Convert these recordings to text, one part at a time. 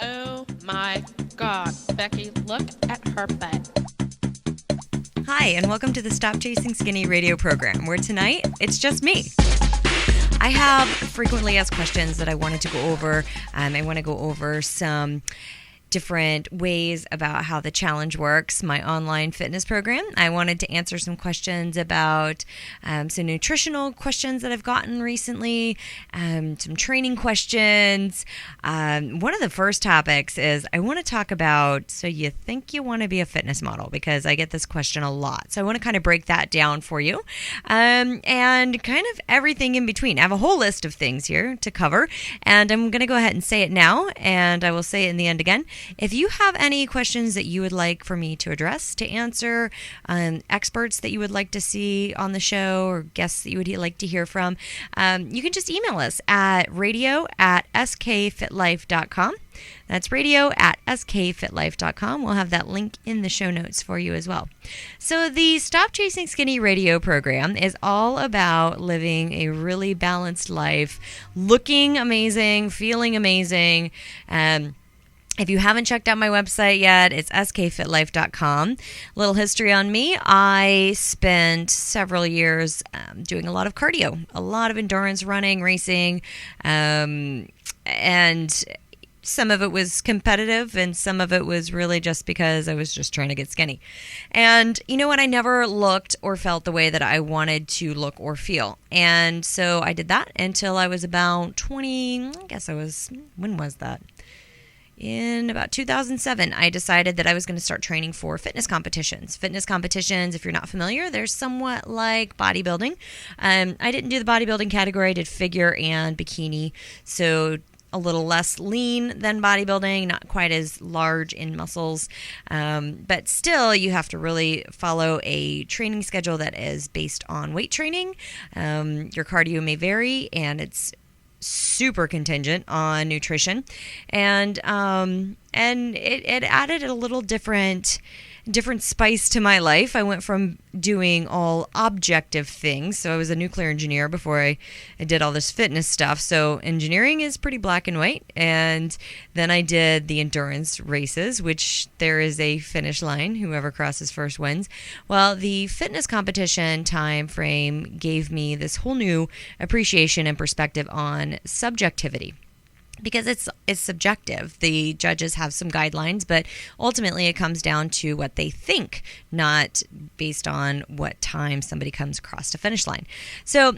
Oh my God, Becky, look at her butt. Hi, and welcome to the Stop Chasing Skinny radio program, where tonight it's just me. I have frequently asked questions that I wanted to go over. I want to go over some different ways about how the challenge works, my online fitness program. I wanted to answer some questions about some nutritional questions that I've gotten recently, some training questions. One of the first topics is I want to talk about, so you think you want to be a fitness model? Because I get this question a lot. So I want to kind of break that down for you, and kind of everything in between. I have a whole list of things here to cover, and I'm going to go ahead and say it now, and I will say it in the end again. If you have any questions that you would like for me to address, to answer, experts that you would like to see on the show or guests that you would like to hear from, you can just email us at radio@skfitlife.com. That's radio@skfitlife.com. We'll have that link in the show notes for you as well. So the Stop Chasing Skinny radio program is all about living a really balanced life, looking amazing, feeling amazing. If you haven't checked out my website yet, it's skfitlife.com. Little history on me. I spent several years doing a lot of cardio, a lot of endurance running, racing, and some of it was competitive and some of it was really just because I was just trying to get skinny. And you know what? I never looked or felt the way that I wanted to look or feel. And so I did that until I was about 20, when was that? In about 2007, I decided that I was going to start training for fitness competitions. Fitness competitions, if you're not familiar, they're somewhat like bodybuilding. I didn't do the bodybuilding category. I did figure and bikini, so a little less lean than bodybuilding, not quite as large in muscles. But still, you have to really follow a training schedule that is based on weight training. Your cardio may vary, and it's super contingent on nutrition, and it added a little different spice to my life. I went from doing all objective things. So I was a nuclear engineer before I did all this fitness stuff. So engineering is pretty black and white. And then I did the endurance races, which there is a finish line. Whoever crosses first wins. Well, the fitness competition time frame gave me this whole new appreciation and perspective on subjectivity. Because it's subjective. The judges have some guidelines, but ultimately it comes down to what they think, not based on what time somebody comes across the finish line. So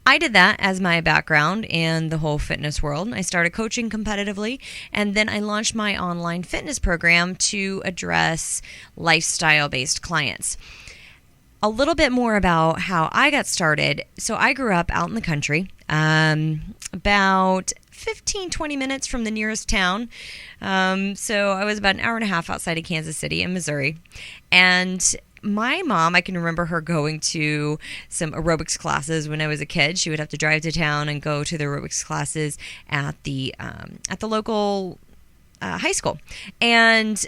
I did that as my background in the whole fitness world. I started coaching competitively, and then I launched my online fitness program to address lifestyle-based clients. A little bit more about how I got started. So I grew up out in the country, about 15-20 minutes from the nearest town. So I was about an hour and a half outside of Kansas City in Missouri. And my mom, I can remember her going to some aerobics classes when I was a kid. She would have to drive to town and go to the aerobics classes at the local high school. And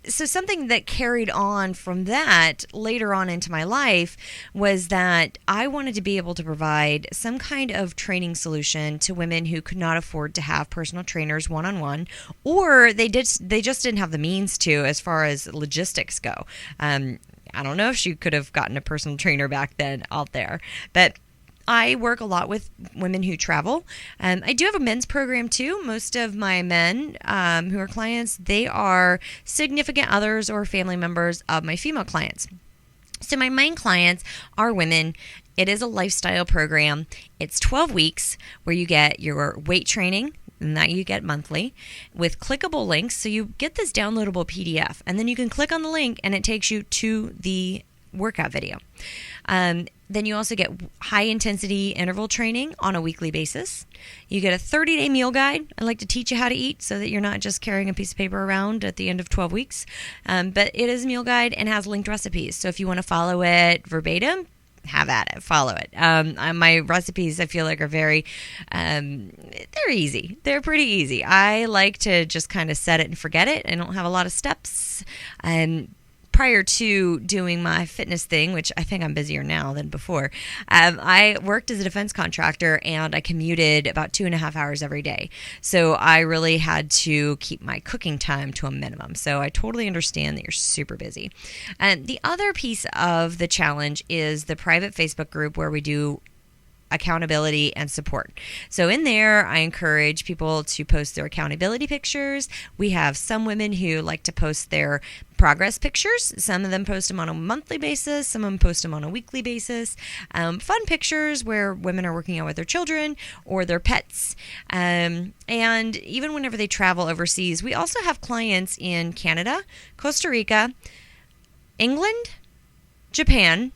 so something that carried on from that later on into my life was that I wanted to be able to provide some kind of training solution to women who could not afford to have personal trainers one-on-one, or they just didn't have the means to, as far as logistics go. I don't know if she could have gotten a personal trainer back then out there, but I work a lot with women who travel. I do have a men's program too. Most of my men who are clients, they are significant others or family members of my female clients. So my main clients are women. It is a lifestyle program. It's 12 weeks where you get your weight training, and that you get monthly, with clickable links. So you get this downloadable PDF, and then you can click on the link and it takes you to the workout video. Then you also get high intensity interval training on a weekly basis. You get a 30-day meal guide. I like to teach you how to eat so that you're not just carrying a piece of paper around at the end of 12 weeks. But it is a meal guide and has linked recipes. So if you want to follow it verbatim, have at it, follow it. My recipes, I feel like, are very, they're easy. They're pretty easy. I like to just kind of set it and forget it. I don't have a lot of steps. prior to doing my fitness thing, which I think I'm busier now than before, I worked as a defense contractor and I commuted about 2.5 hours every day. So I really had to keep my cooking time to a minimum. So I totally understand that you're super busy. And the other piece of the challenge is the private Facebook group where we do accountability and support. So in there, I encourage people to post their accountability pictures. We have some women who like to post their progress pictures. Some of them post them on a monthly basis. Some of them post them on a weekly basis. Fun pictures where women are working out with their children or their pets. And even whenever they travel overseas, we also have clients in Canada, Costa Rica, England, Japan,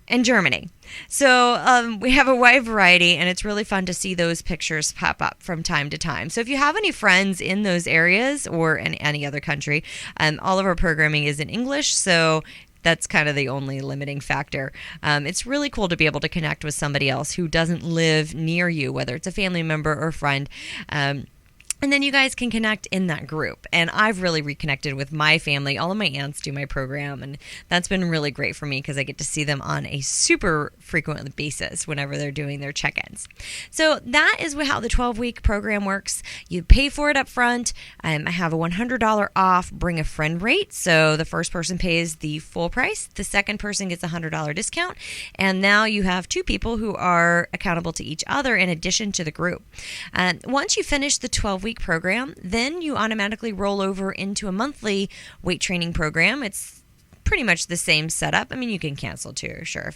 and Germany. So we have a wide variety, and it's really fun to see those pictures pop up from time to time. So if you have any friends in those areas or in any other country, all of our programming is in English, so that's kind of the only limiting factor. It's really cool to be able to connect with somebody else who doesn't live near you, whether it's a family member or friend. And then you guys can connect in that group. And I've really reconnected with my family. All of my aunts do my program, and that's been really great for me because I get to see them on a super frequent basis whenever they're doing their check-ins. So that is how the 12-week program works. You pay for it up front. I have a $100 off bring a friend rate. So the first person pays the full price. The second person gets a $100 discount. And now you have two people who are accountable to each other in addition to the group. Once you finish the 12-week program, then you automatically roll over into a monthly weight training program. It's pretty much the same setup. I mean, you can cancel too, sure,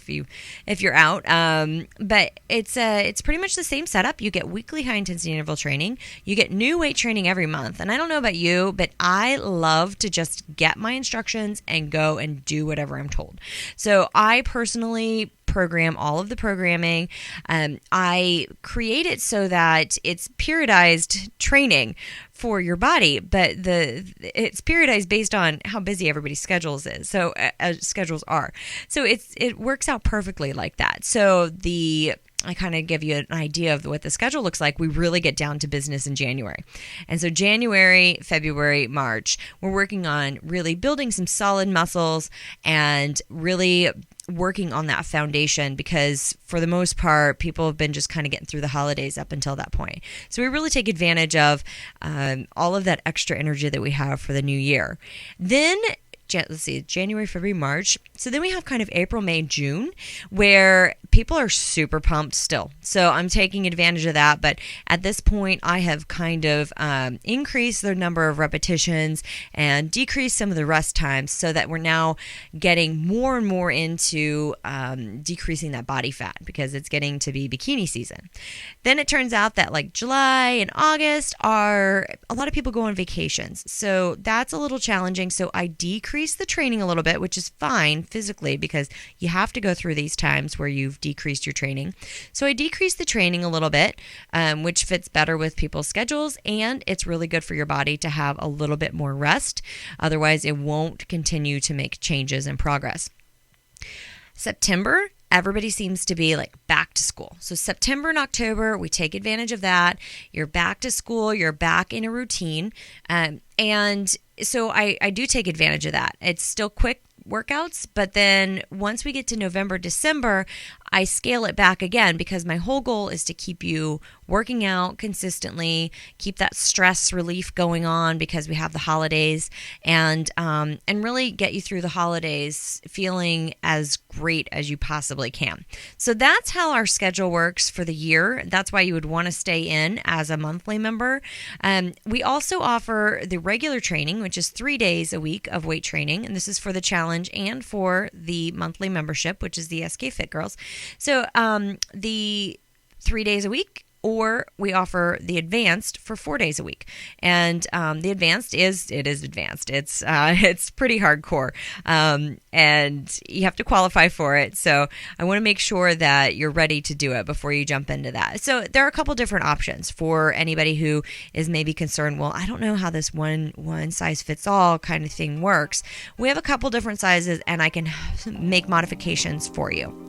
if you're out. But it's pretty much the same setup. You get weekly high intensity interval training. You get new weight training every month. And I don't know about you, but I love to just get my instructions and go and do whatever I'm told. So I personally program all of the programming. I create it so that it's periodized training for your body, but it's periodized based on how busy everybody's schedules are. So it works out perfectly like that. So I kind of give you an idea of what the schedule looks like. We really get down to business in January. And so January, February, March, we're working on really building some solid muscles and really working on that foundation because for the most part, people have been just kind of getting through the holidays up until that point. So we really take advantage of all of that extra energy that we have for the new year. Then let's see, January, February, March. So then we have kind of April, May, June, where people are super pumped still. So I'm taking advantage of that. But at this point, I have kind of increased the number of repetitions and decreased some of the rest times so that we're now getting more and more into decreasing that body fat because it's getting to be bikini season. Then it turns out that like July and August are a lot of people go on vacations. So that's a little challenging. So I decrease the training a little bit, which is fine physically because you have to go through these times where you've decreased your training. So I decreased the training a little bit, which fits better with people's schedules, and it's really good for your body to have a little bit more rest. Otherwise, it won't continue to make changes and progress. September, everybody seems to be like back to school. So September and October, we take advantage of that. You're back to school. You're back in a routine. And so I do take advantage of that. It's still quick workouts, but then once we get to November, December, I scale it back again because my whole goal is to keep you working out consistently, keep that stress relief going on because we have the holidays, and really get you through the holidays feeling as great as you possibly can. So that's how our schedule works for the year. That's why you would want to stay in as a monthly member. We also offer the regular training, which is 3 days a week of weight training, and this is for the challenge and for the monthly membership, which is the SK Fit Girls. So the 3 days a week, or we offer the advanced for 4 days a week. And the advanced is advanced. It's pretty hardcore, and you have to qualify for it. So I want to make sure that you're ready to do it before you jump into that. So there are a couple different options for anybody who is maybe concerned, well, I don't know how this one size fits all kind of thing works. We have a couple different sizes, and I can make modifications for you.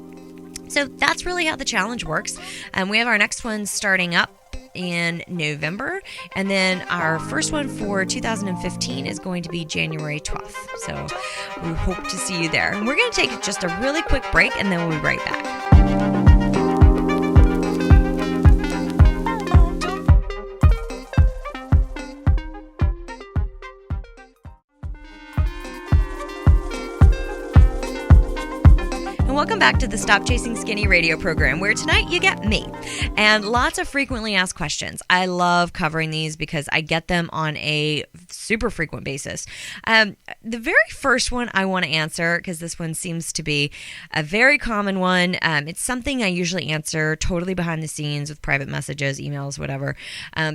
So that's really how the challenge works. We have our next one starting up in November. And then our first one for 2015 is going to be January 12th. So we hope to see you there. And we're going to take just a really quick break, and then we'll be right back. Welcome back to the Stop Chasing Skinny radio program, where tonight you get me and lots of frequently asked questions. I love covering these because I get them on a super frequent basis. The very first one I want to answer, because this one seems to be a very common one. It's something I usually answer totally behind the scenes with private messages, emails, whatever,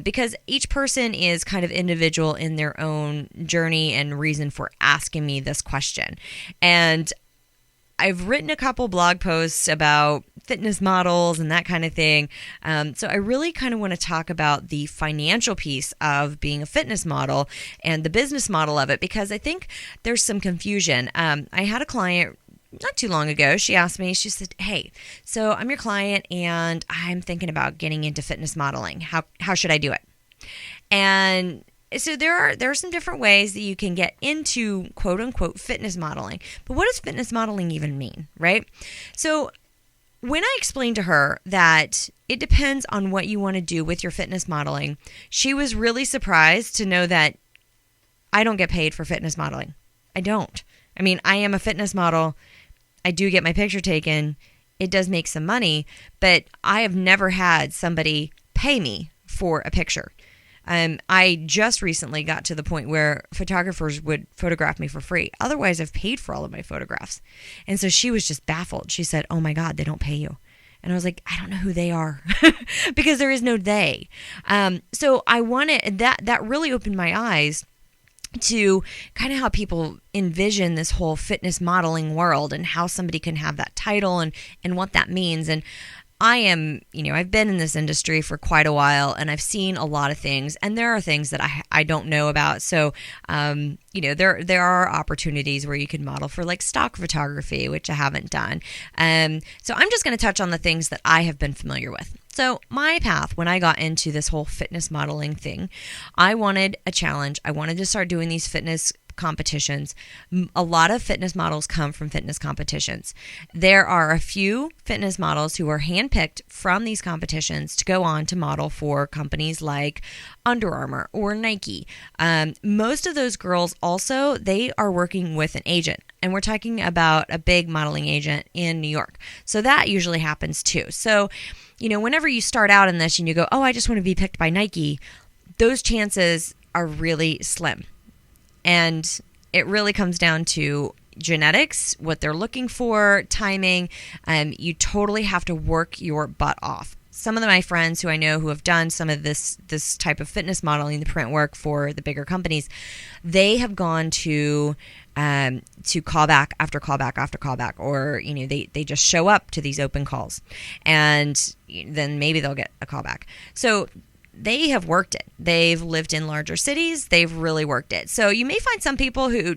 because each person is kind of individual in their own journey and reason for asking me this question. And I've written a couple blog posts about fitness models and that kind of thing. So I really kind of want to talk about the financial piece of being a fitness model and the business model of it, because I think there's some confusion. I had a client not too long ago. She asked me, she said, "Hey, so I'm your client and I'm thinking about getting into fitness modeling. How should I do it?" And so there are some different ways that you can get into quote unquote fitness modeling. But what does fitness modeling even mean, right? So when I explained to her that it depends on what you want to do with your fitness modeling, she was really surprised to know that I don't get paid for fitness modeling. I don't. I mean, I am a fitness model. I do get my picture taken. It does make some money, but I have never had somebody pay me for a picture. I just recently got to the point where photographers would photograph me for free. Otherwise, I've paid for all of my photographs. And so she was just baffled. She said, "Oh my God, they don't pay you." And I was like, I don't know who they are because there is no they. So I wanted that really opened my eyes to kind of how people envision this whole fitness modeling world and how somebody can have that title and what that means. And I am, I've been in this industry for quite a while and I've seen a lot of things, and there are things that I don't know about. So, there are opportunities where you can model for like stock photography, which I haven't done. So I'm just going to touch on the things that I have been familiar with. So my path, when I got into this whole fitness modeling thing, I wanted a challenge. I wanted to start doing these fitness competitions. A lot of fitness models come from fitness competitions. There are a few fitness models who are handpicked from these competitions to go on to model for companies like Under Armour or Nike. Most of those girls also, they are working with an agent. And we're talking about a big modeling agent in New York. So that usually happens too. So, whenever you start out in this and you go, "Oh, I just want to be picked by Nike," those chances are really slim. And it really comes down to genetics, what they're looking for, timing. You totally have to work your butt off. Some of my friends who I know who have done some of this type of fitness modeling, the print work for the bigger companies, they have gone to callback after callback after callback, or they just show up to these open calls, and then maybe they'll get a callback. So they have worked it. They've lived in larger cities. They've really worked it. So you may find some people who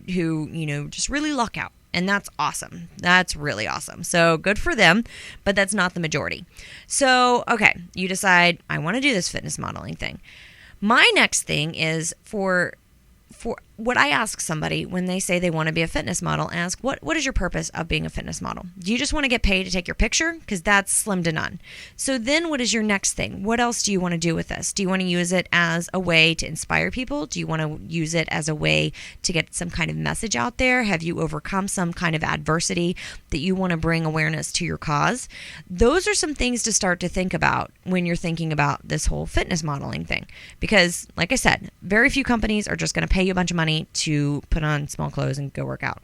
just really luck out, and that's awesome. That's really awesome. So good for them, but that's not the majority. So, okay, you decide, I want to do this fitness modeling thing. My next thing is for what I ask somebody when they say they want to be a fitness model, ask, what is your purpose of being a fitness model? Do you just want to get paid to take your picture? Because that's slim to none. So then what is your next thing? What else do you want to do with this? Do you want to use it as a way to inspire people? Do you want to use it as a way to get some kind of message out there? Have you overcome some kind of adversity that you want to bring awareness to your cause? Those are some things to start to think about when you're thinking about this whole fitness modeling thing. Because, like I said, very few companies are just going to pay you a bunch of money to put on small clothes and go work out.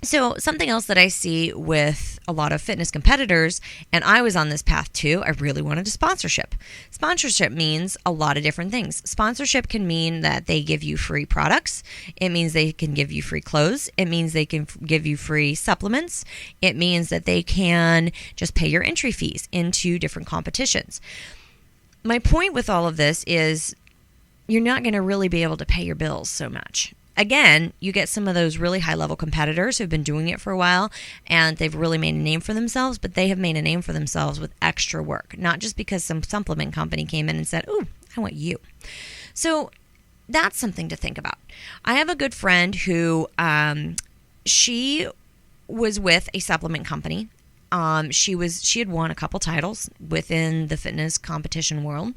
So something else that I see with a lot of fitness competitors, and I was on this path too, I really wanted a sponsorship. Sponsorship means a lot of different things. Sponsorship can mean that they give you free products. It means they can give you free clothes. It means they can give you free supplements. It means that they can just pay your entry fees into different competitions. My point with all of this is you're not going to really be able to pay your bills so much. again, you get some of those really high-level competitors who've been doing it for a while, and they've really made a name for themselves, but they have made a name for themselves with extra work, not just because some supplement company came in and said, "Ooh, I want you." So that's something to think about. I have a good friend who she was with a supplement company. She had won a couple titles within the fitness competition world.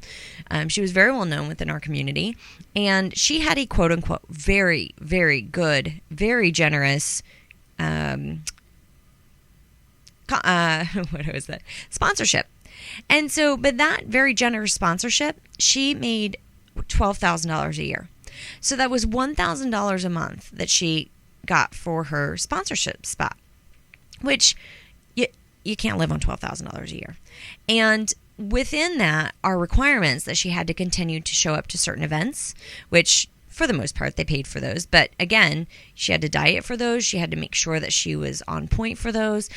She was very well known within our community, and she had a quote unquote very, very good, very generous, what was that? Sponsorship. And so, but that very generous sponsorship, she made $12,000 a year. So that was $1,000 a month that she got for her sponsorship spot, which you can't live on $12,000 a year. And within that are requirements that she had to continue to show up to certain events, which for the most part they paid for those. But again, she had to diet for those. She had to make sure that she was on point for those.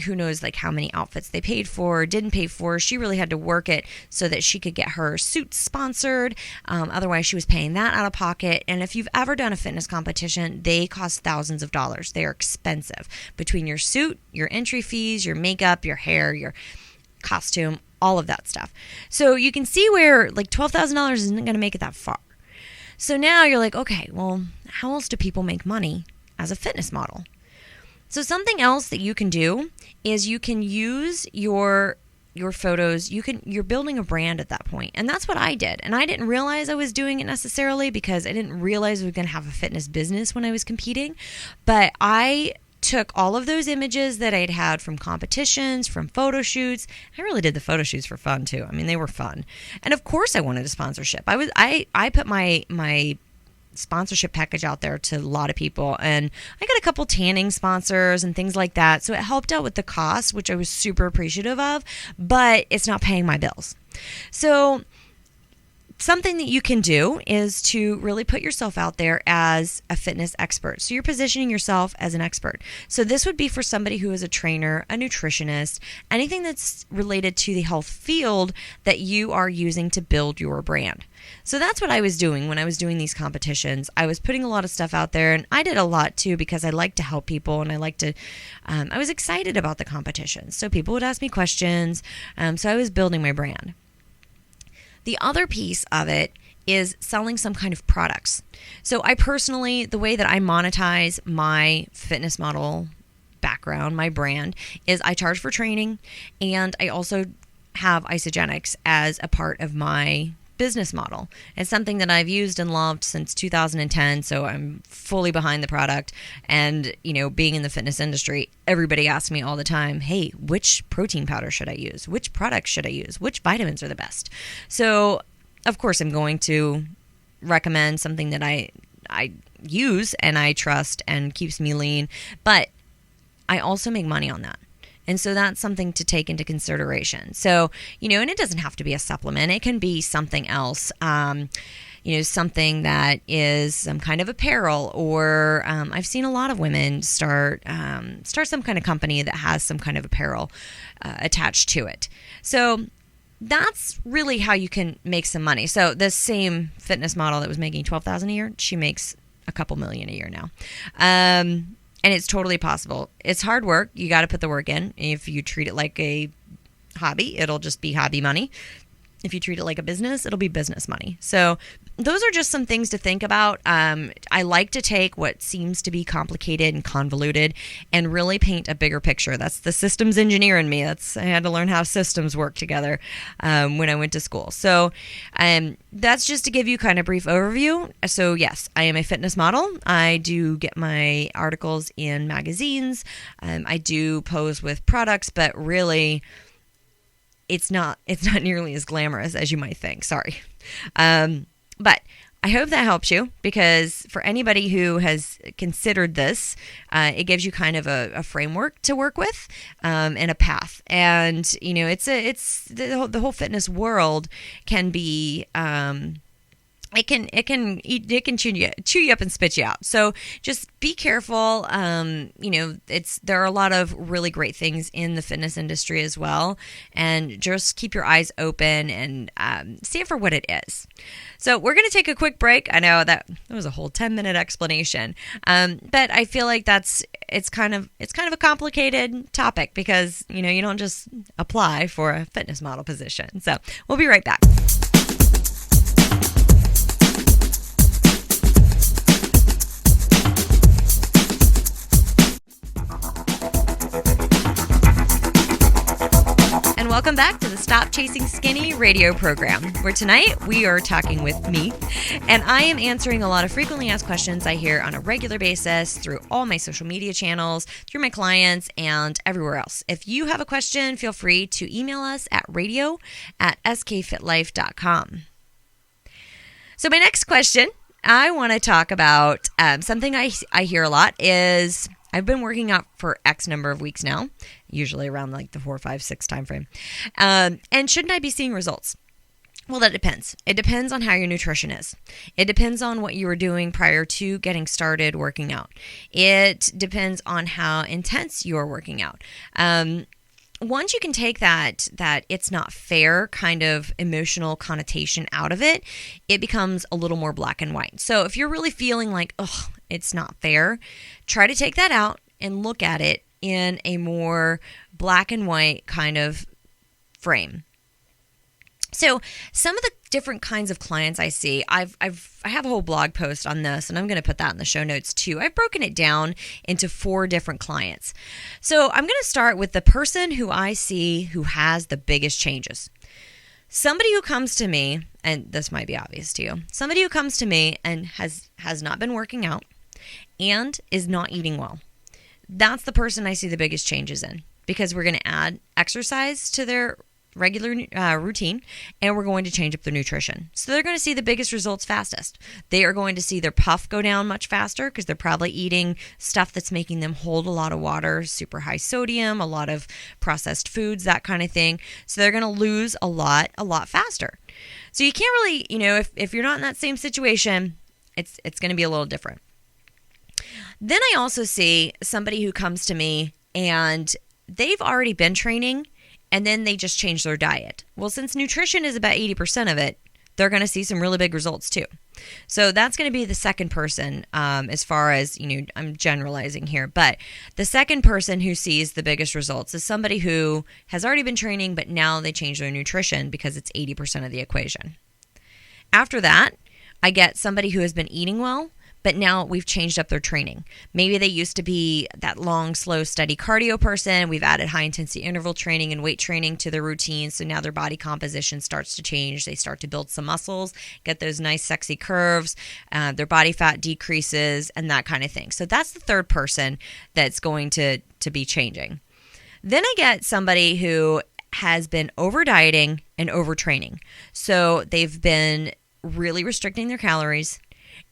Who knows like how many outfits they paid for, didn't pay for. She really had to work it so that she could get her suits sponsored. Otherwise, she was paying that out of pocket. And if you've ever done a fitness competition, they cost thousands of dollars. They are expensive. Between your suit, your entry fees, your makeup, your hair, your costume, all of that stuff. So you can see where like $12,000 isn't going to make it that far. So now you're like, okay, well, how else do people make money as a fitness model? So something else that you can do is you can use your photos. You're building a brand at that point. And that's what I did. And I didn't realize I was doing it necessarily because I didn't realize I was going to have a fitness business when I was competing. But I took all of those images that I'd had from competitions, from photo shoots. I really did the photo shoots for fun too. I mean, they were fun. And of course I wanted a sponsorship. I put my sponsorship package out there to a lot of people, and I got a couple tanning sponsors and things like that, so it helped out with the cost, which I was super appreciative of, but it's not paying my bills. So something that you can do is to really put yourself out there as a fitness expert. So you're positioning yourself as an expert. So this would be for somebody who is a trainer, a nutritionist, anything that's related to the health field that you are using to build your brand. So that's what I was doing when I was doing these competitions. I was putting a lot of stuff out there, and I did a lot too because I like to help people, and I was excited about the competitions. So people would ask me questions. So I was building my brand. The other piece of it is selling some kind of products. So I personally, the way that I monetize my fitness model background, my brand, is I charge for training, and I also have Isagenix as a part of my business model. It's something that I've used and loved since 2010, so I'm fully behind the product. And, being in the fitness industry, everybody asks me all the time, hey, which protein powder should I use? Which products should I use? Which vitamins are the best? So, of course, I'm going to recommend something that I use and I trust and keeps me lean, but I also make money on that. And so that's something to take into consideration. So, and it doesn't have to be a supplement. It can be something else, something that is some kind of apparel, or I've seen a lot of women start some kind of company that has some kind of apparel attached to it. So that's really how you can make some money. So this same fitness model that was making $12,000 a year, she makes a couple million a year now. And it's totally possible. It's hard work. You got to put the work in. If you treat it like a hobby, it'll just be hobby money. If you treat it like a business, it'll be business money. So those are just some things to think about. I like to take what seems to be complicated and convoluted and really paint a bigger picture. That's the systems engineer in me. I had to learn how systems work together when I went to school. So that's just to give you kind of brief overview. So yes, I am a fitness model. I do get my articles in magazines. I do pose with products, but really it's not nearly as glamorous as you might think. Sorry. But I hope that helps you, because for anybody who has considered this, it gives you kind of a framework to work with, and a path. And, it's the whole fitness world can be it can chew you up and spit you out. So just be careful. There are a lot of really great things in the fitness industry as well, and just keep your eyes open and see it for what it is. So we're going to take a quick break. I know that was a whole 10-minute explanation, but I feel like it's kind of a complicated topic because you don't just apply for a fitness model position. So we'll be right back. Welcome back to the Stop Chasing Skinny radio program, where tonight we are talking with me, and I am answering a lot of frequently asked questions I hear on a regular basis through all my social media channels, through my clients, and everywhere else. If you have a question, feel free to email us at radio@skfitlife.com. So my next question, I want to talk about something I hear a lot is, I've been working out for X number of weeks now, usually around like the 4, 5, 6 time frame. And shouldn't I be seeing results? Well, that depends. It depends on how your nutrition is. It depends on what you were doing prior to getting started working out. It depends on how intense you are working out. Once you can take that it's not fair kind of emotional connotation out of it, it becomes a little more black and white. So if you're really feeling like, oh, it's not fair, try to take that out and look at it in a more black and white kind of frame. So some of the different kinds of clients I see, I have a whole blog post on this, and I'm going to put that in the show notes too. I've broken it down into 4 different clients. So I'm going to start with the person who I see who has the biggest changes. Somebody who comes to me, and this might be obvious to you, somebody who comes to me and has not been working out and is not eating well. That's the person I see the biggest changes in, because we're going to add exercise to their regular routine, and we're going to change up their nutrition. So they're going to see the biggest results fastest. They are going to see their puff go down much faster because they're probably eating stuff that's making them hold a lot of water, super high sodium, a lot of processed foods, that kind of thing. So they're going to lose a lot faster. So you can't really, if you're not in that same situation, it's going to be a little different. Then I also see somebody who comes to me and they've already been training, and then they just change their diet. Well, since nutrition is about 80% of it, they're going to see some really big results too. So that's going to be the second person, as far as, I'm generalizing here, but the second person who sees the biggest results is somebody who has already been training, but now they change their nutrition because it's 80% of the equation. After that, I get somebody who has been eating well, but now we've changed up their training. Maybe they used to be that long, slow, steady cardio person. We've added high-intensity interval training and weight training to their routine, so now their body composition starts to change. They start to build some muscles, get those nice, sexy curves. Their body fat decreases, and that kind of thing. So that's the third person that's going to be changing. Then I get somebody who has been over-dieting and over-training. So they've been really restricting their calories,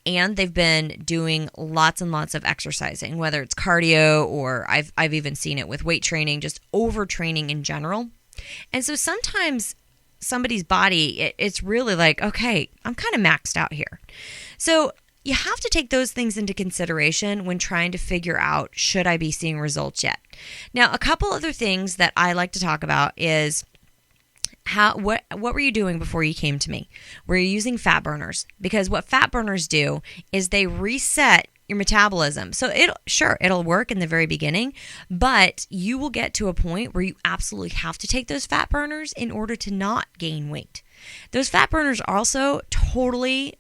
and they've been doing lots and lots of exercising, whether it's cardio or I've even seen it with weight training, just overtraining in general. And so sometimes somebody's body, it's really like, okay, I'm kind of maxed out here. So you have to take those things into consideration when trying to figure out, should I be seeing results yet? Now, a couple other things that I like to talk about is, what were you doing before you came to me? Were you using fat burners? Because what fat burners do is they reset your metabolism. So it'll work in the very beginning, but you will get to a point where you absolutely have to take those fat burners in order to not gain weight. Those fat burners are also totally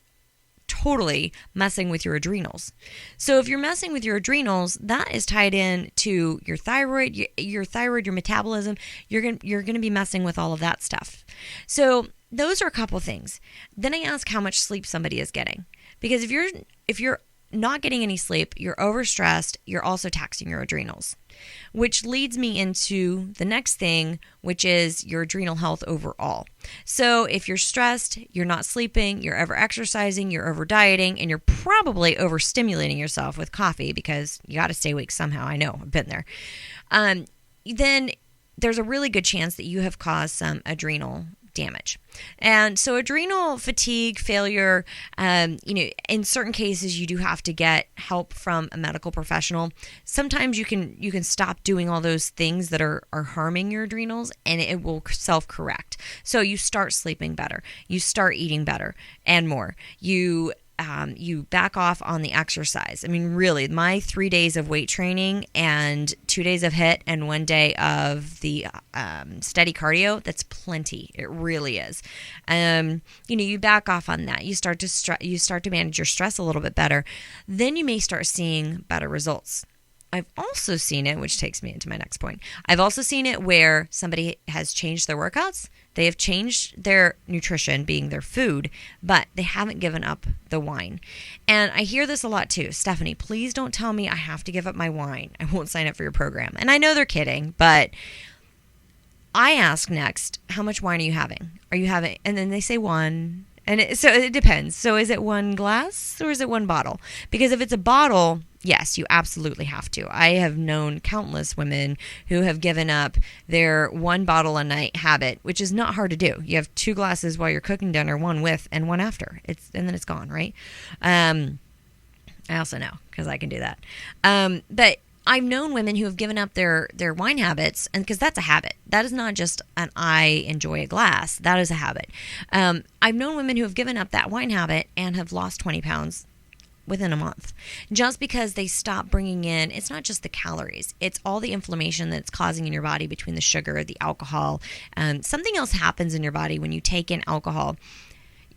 messing with your adrenals. So if you're messing with your adrenals, that is tied in to your thyroid, your metabolism. You're going to be messing with all of that stuff. So those are a couple things. Then I ask how much sleep somebody is getting, because if you're not getting any sleep, you're overstressed, you're also taxing your adrenals, which leads me into the next thing, which is your adrenal health overall. So if you're stressed, you're not sleeping, you're over exercising, you're over dieting, and you're probably overstimulating yourself with coffee because you got to stay awake somehow. I know, I've been there. Then there's a really good chance that you have caused some adrenal damage. And so adrenal fatigue, failure, in certain cases you do have to get help from a medical professional. Sometimes you can stop doing all those things that are harming your adrenals, and it will self-correct. So you start sleeping better, you start eating better and more. You back off on the exercise. I mean, really, my 3 days of weight training and 2 days of HIIT and 1 day of the steady cardio, that's plenty. It really is. You back off on that. You start to manage your stress a little bit better. Then you may start seeing better results. I've also seen it, which takes me into my next point. I've also seen it where somebody has changed their workouts. They have changed their nutrition, being their food, but they haven't given up the wine. And I hear this a lot too. Stephanie, please don't tell me I have to give up my wine. I won't sign up for your program. And I know they're kidding, but I ask next, how much wine are you having? Are you having, and then they say one. And so it depends. So is it one glass or is it one bottle? Because if it's a bottle, yes, you absolutely have to. I have known countless women who have given up their 1 bottle a night habit, which is not hard to do. You have 2 glasses while you're cooking dinner, one with and one after. And then it's gone, right? I also know because I can do that. But I've known women who have given up their wine habits, and because that's a habit. That is not just an I enjoy a glass. That is a habit. I've known women who have given up that wine habit and have lost 20 pounds within a month, just because they stop bringing in, it's not just the calories, it's all the inflammation that's causing in your body between the sugar, the alcohol. Something else happens in your body when you take in alcohol.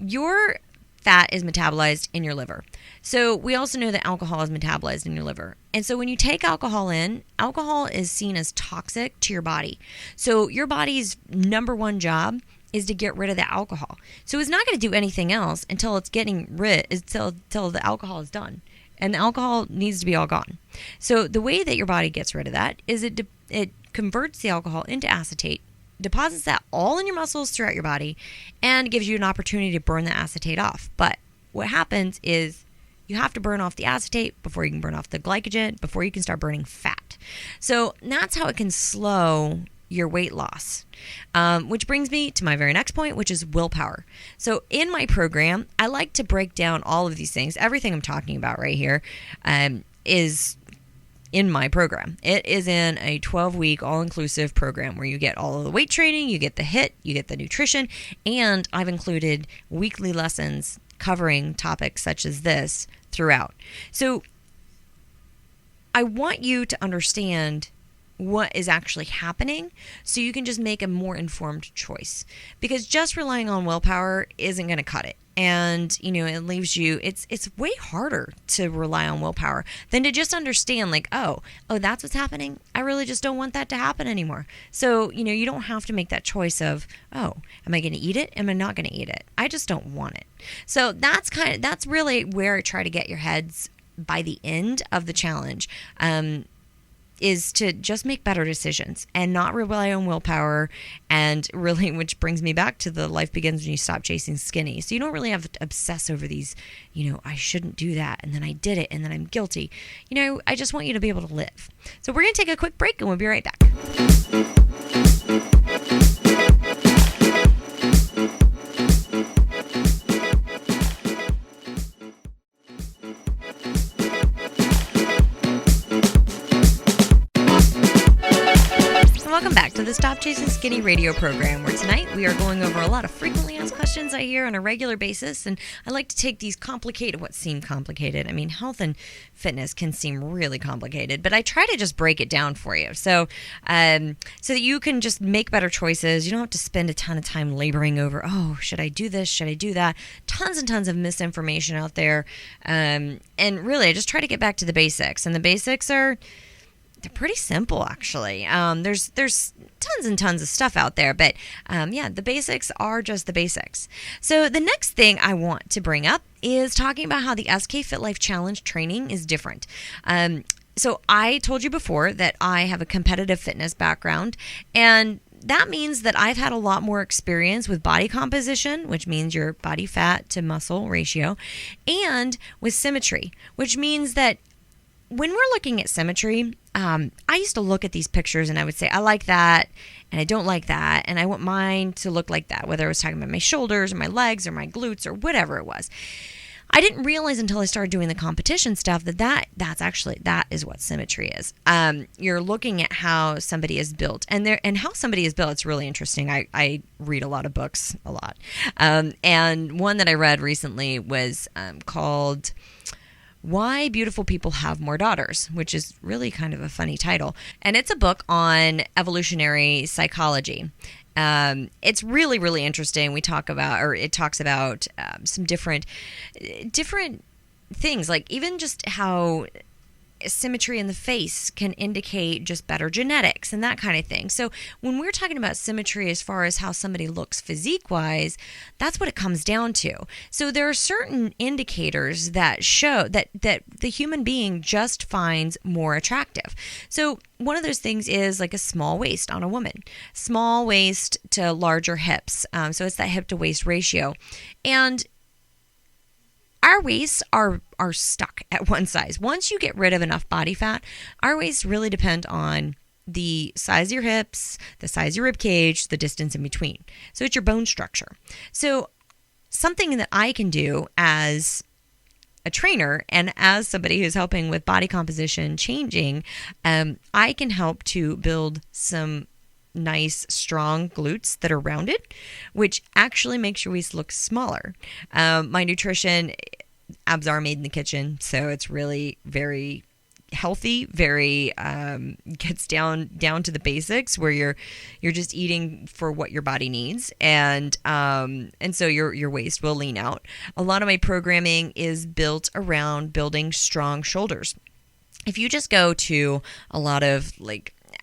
Your fat is metabolized in your liver. So we also know that alcohol is metabolized in your liver. And so when you take alcohol in, alcohol is seen as toxic to your body. So your body's number one job is to get rid of the alcohol. So it's not going to do anything else until it's getting rid, until the alcohol is done. And the alcohol needs to be all gone. So the way that your body gets rid of that is it converts the alcohol into acetate, deposits that all in your muscles throughout your body, and gives you an opportunity to burn the acetate off. But what happens is you have to burn off the acetate before you can burn off the glycogen, before you can start burning fat. So that's how it can slow your weight loss, which brings me to my very next point, which is willpower. So in my program, I like to break down all of these things. Everything I'm talking about right here is in my program. It is in a 12-week all-inclusive program where you get all of the weight training, you get the HIIT, you get the nutrition, and I've included weekly lessons covering topics such as this throughout. So I want you to understand what is actually happening so you can just make a more informed choice, because just relying on willpower isn't going to cut it. And it leaves you, it's way harder to rely on willpower than to just understand, like, oh, that's what's happening. I really just don't want that to happen anymore. So you don't have to make that choice of, oh, am I going to eat it? Am I not going to eat it? I just don't want it. So that's really where I try to get your heads by the end of the challenge. Is to just make better decisions and not rely on willpower, and really, which brings me back to the life begins when you stop chasing skinny. So you don't really have to obsess over these, I shouldn't do that, and then I did it, and then I'm guilty. I just want you to be able to live. So we're going to take a quick break, and we'll be right back. Welcome back to the Stop Chasing Skinny radio program, where tonight we are going over a lot of frequently asked questions I hear on a regular basis, and I like to take these what seem complicated. I mean, health and fitness can seem really complicated, but I try to just break it down for you, so that you can just make better choices. You don't have to spend a ton of time laboring over, oh, should I do this? Should I do that? Tons and tons of misinformation out there, and really, I just try to get back to the basics, and the basics are, they're pretty simple, actually. There's tons and tons of stuff out there, but the basics are just the basics. So the next thing I want to bring up is talking about how the SK Fit Life Challenge training is different. So I told you before that I have a competitive fitness background, and that means that I've had a lot more experience with body composition, which means your body fat to muscle ratio, and with symmetry, which means that when we're looking at symmetry, I used to look at these pictures and I would say, I like that and I don't like that. And I want mine to look like that, whether I was talking about my shoulders or my legs or my glutes or whatever it was. I didn't realize until I started doing the competition stuff that is what symmetry is. You're looking at how somebody is built, and how somebody is built. It's really interesting. I read a lot of books, and one that I read recently was called "Why Beautiful People Have More Daughters," which is really kind of a funny title, and it's a book on evolutionary psychology. It's really, really interesting. It talks about some different things, like even just how symmetry in the face can indicate just better genetics and that kind of thing. So when we're talking about symmetry as far as how somebody looks physique-wise, that's what it comes down to. So there are certain indicators that show that the human being just finds more attractive. So one of those things is like a small waist on a woman, small waist to larger hips. So it's that hip to waist ratio. And our waists are stuck at one size. Once you get rid of enough body fat, our waists really depend on the size of your hips, the size of your rib cage, the distance in between. So it's your bone structure. So something that I can do as a trainer and as somebody who's helping with body composition changing, I can help to build some nice, strong glutes that are rounded, which actually makes your waist look smaller. My nutrition, abs are made in the kitchen, so it's really very healthy, very gets down to the basics where you're just eating for what your body needs, and so your waist will lean out. A lot of my programming is built around building strong shoulders. If you just go to a lot of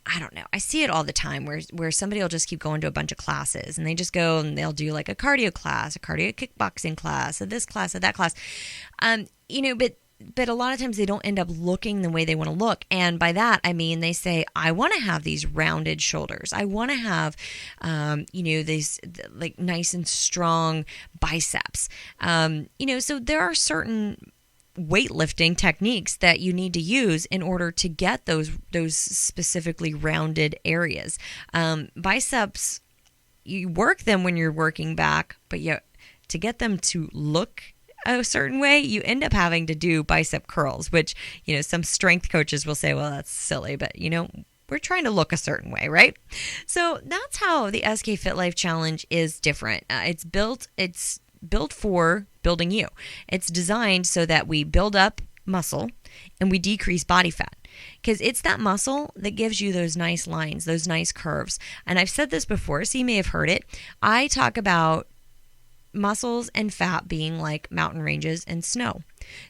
I don't know, I see it all the time where somebody will just keep going to a bunch of classes and they just go and they'll do like a cardio class, a cardio kickboxing class, a this class, a that class. But a lot of times they don't end up looking the way they want to look. And by that, I mean, they say, I want to have these rounded shoulders. I want to have, these like nice and strong biceps. So there are certain weightlifting techniques that you need to use in order to get those specifically rounded areas. Biceps, you work them when you're working back, but to get them to look a certain way, you end up having to do bicep curls, which, some strength coaches will say, well, that's silly, but we're trying to look a certain way, right? So that's how the SK Fit Life Challenge is different. It's built for building you. It's designed so that we build up muscle and we decrease body fat, because it's that muscle that gives you those nice lines, those nice curves. And I've said this before, so you may have heard it. I talk about muscles and fat being like mountain ranges and snow.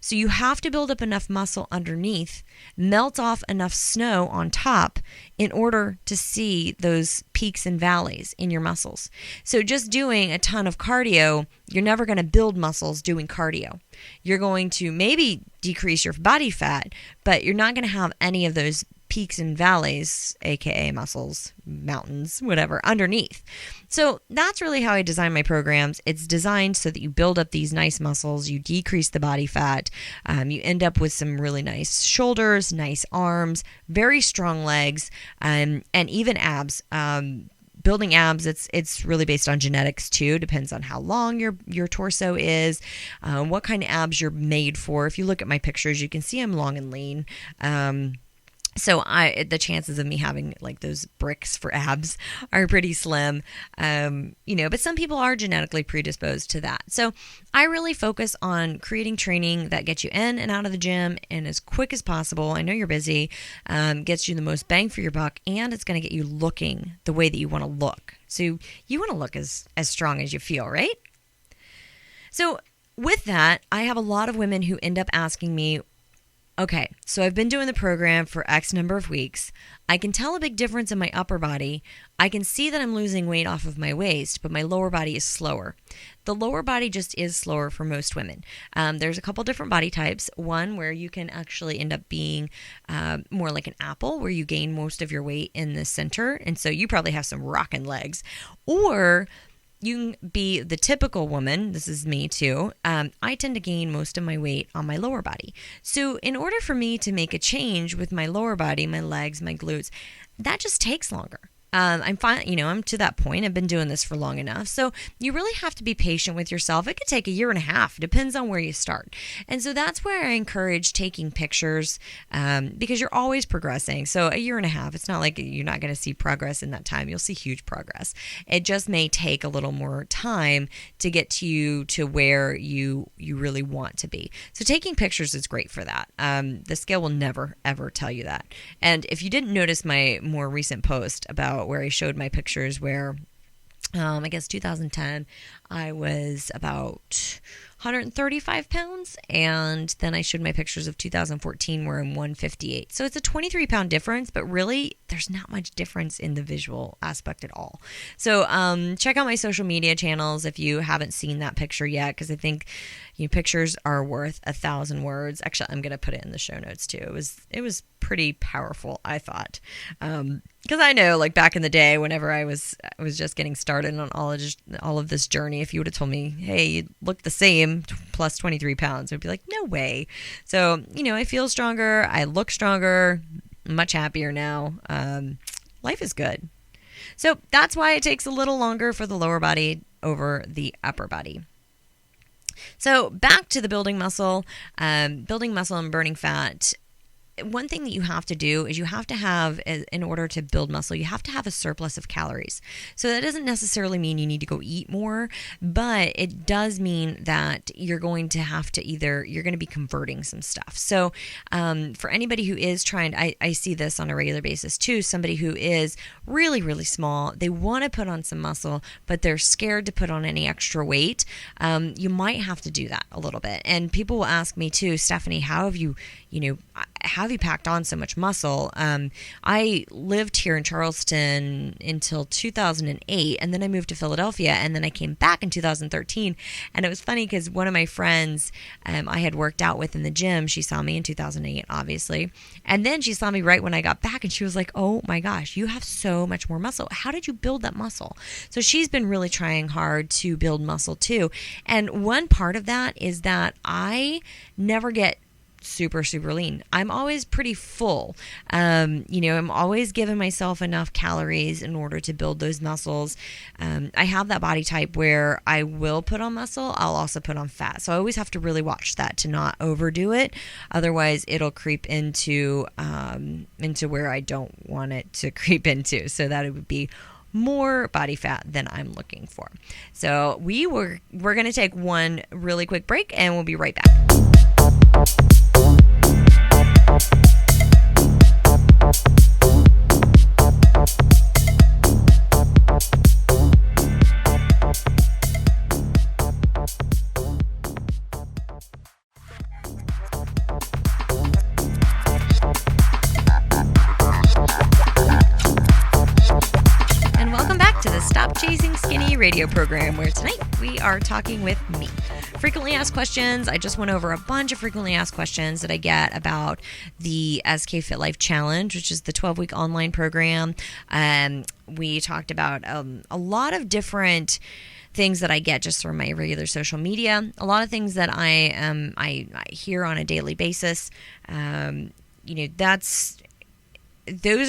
So you have to build up enough muscle underneath, melt off enough snow on top in order to see those peaks and valleys in your muscles. So just doing a ton of cardio, you're never going to build muscles doing cardio. You're going to maybe decrease your body fat, but you're not going to have any of those peaks and valleys, aka muscles, mountains, whatever, underneath. So that's really how I design my programs. It's designed so that you build up these nice muscles, you decrease the body fat, you end up with some really nice shoulders, nice arms, very strong legs, and even abs. Building abs, it's really based on genetics too. Depends on how long your torso is, what kind of abs you're made for. If you look at my pictures, you can see I'm long and lean. So the chances of me having like those bricks for abs are pretty slim, but some people are genetically predisposed to that. So I really focus on creating training that gets you in and out of the gym and as quick as possible. I know you're busy, gets you the most bang for your buck, and it's going to get you looking the way that you want to look. So you want to look as strong as you feel, right? So with that, I have a lot of women who end up asking me, okay, so I've been doing the program for X number of weeks. I can tell a big difference in my upper body. I can see that I'm losing weight off of my waist, but my lower body is slower. The lower body just is slower for most women. There's a couple different body types. One where you can actually end up being more like an apple, where you gain most of your weight in the center, and so you probably have some rockin' legs. Or you can be the typical woman. This is me too. I tend to gain most of my weight on my lower body. So in order for me to make a change with my lower body, my legs, my glutes, that just takes longer. I'm fine, I'm to that point. I've been doing this for long enough. So you really have to be patient with yourself. It could take a year and a half. Depends on where you start. And so that's where I encourage taking pictures because you're always progressing. So a year and a half, it's not like you're not going to see progress in that time. You'll see huge progress. It just may take a little more time to get to you to where you really want to be. So taking pictures is great for that. The scale will never, ever tell you that. And if you didn't notice my more recent post about where I showed my pictures where, I guess 2010, I was about 135 pounds. And then I showed my pictures of 2014 where I'm 158. So it's a 23 pound difference, but really there's not much difference in the visual aspect at all. So check out my social media channels if you haven't seen that picture yet, because I think pictures are worth 1,000 words. Actually, I'm going to put it in the show notes too. It was pretty powerful, I thought. Because I know, like back in the day, whenever I was just getting started on all of this journey, if you would have told me, hey, you look the same plus 23 pounds, I'd be like, no way. So, I feel stronger. I look stronger, much happier now. Life is good. So that's why it takes a little longer for the lower body over the upper body. So back to the building muscle and burning fat. One thing that you have to do is you have to have, in order to build muscle, you have to have a surplus of calories. So that doesn't necessarily mean you need to go eat more, but it does mean that you're going to have to you're going to be converting some stuff. So for anybody who is trying, I see this on a regular basis too, somebody who is really, really small, they want to put on some muscle, but they're scared to put on any extra weight. You might have to do that a little bit. And people will ask me too, Stephanie, how have you packed on so much muscle? I lived here in Charleston until 2008, and then I moved to Philadelphia, and then I came back in 2013. And it was funny because one of my friends I had worked out with in the gym, she saw me in 2008, obviously, and then she saw me right when I got back, and she was like, oh my gosh, you have so much more muscle. How did you build that muscle? So she's been really trying hard to build muscle too. And one part of that is that I never get super, super lean. I'm always pretty full. I'm always giving myself enough calories in order to build those muscles. I have that body type where I will put on muscle. I'll also put on fat. So I always have to really watch that to not overdo it. Otherwise, it'll creep into where I don't want it to creep into. So that it would be more body fat than I'm looking for. So we're going to take one really quick break, and we'll be right back. Stop Chasing Skinny radio program, where tonight we are talking with me. Frequently asked questions. I just went over a bunch of frequently asked questions that I get about the SK Fit Life Challenge, which is the 12-week online program. We talked about a lot of different things that I get just from my regular social media, a lot of things that I hear on a daily basis. Those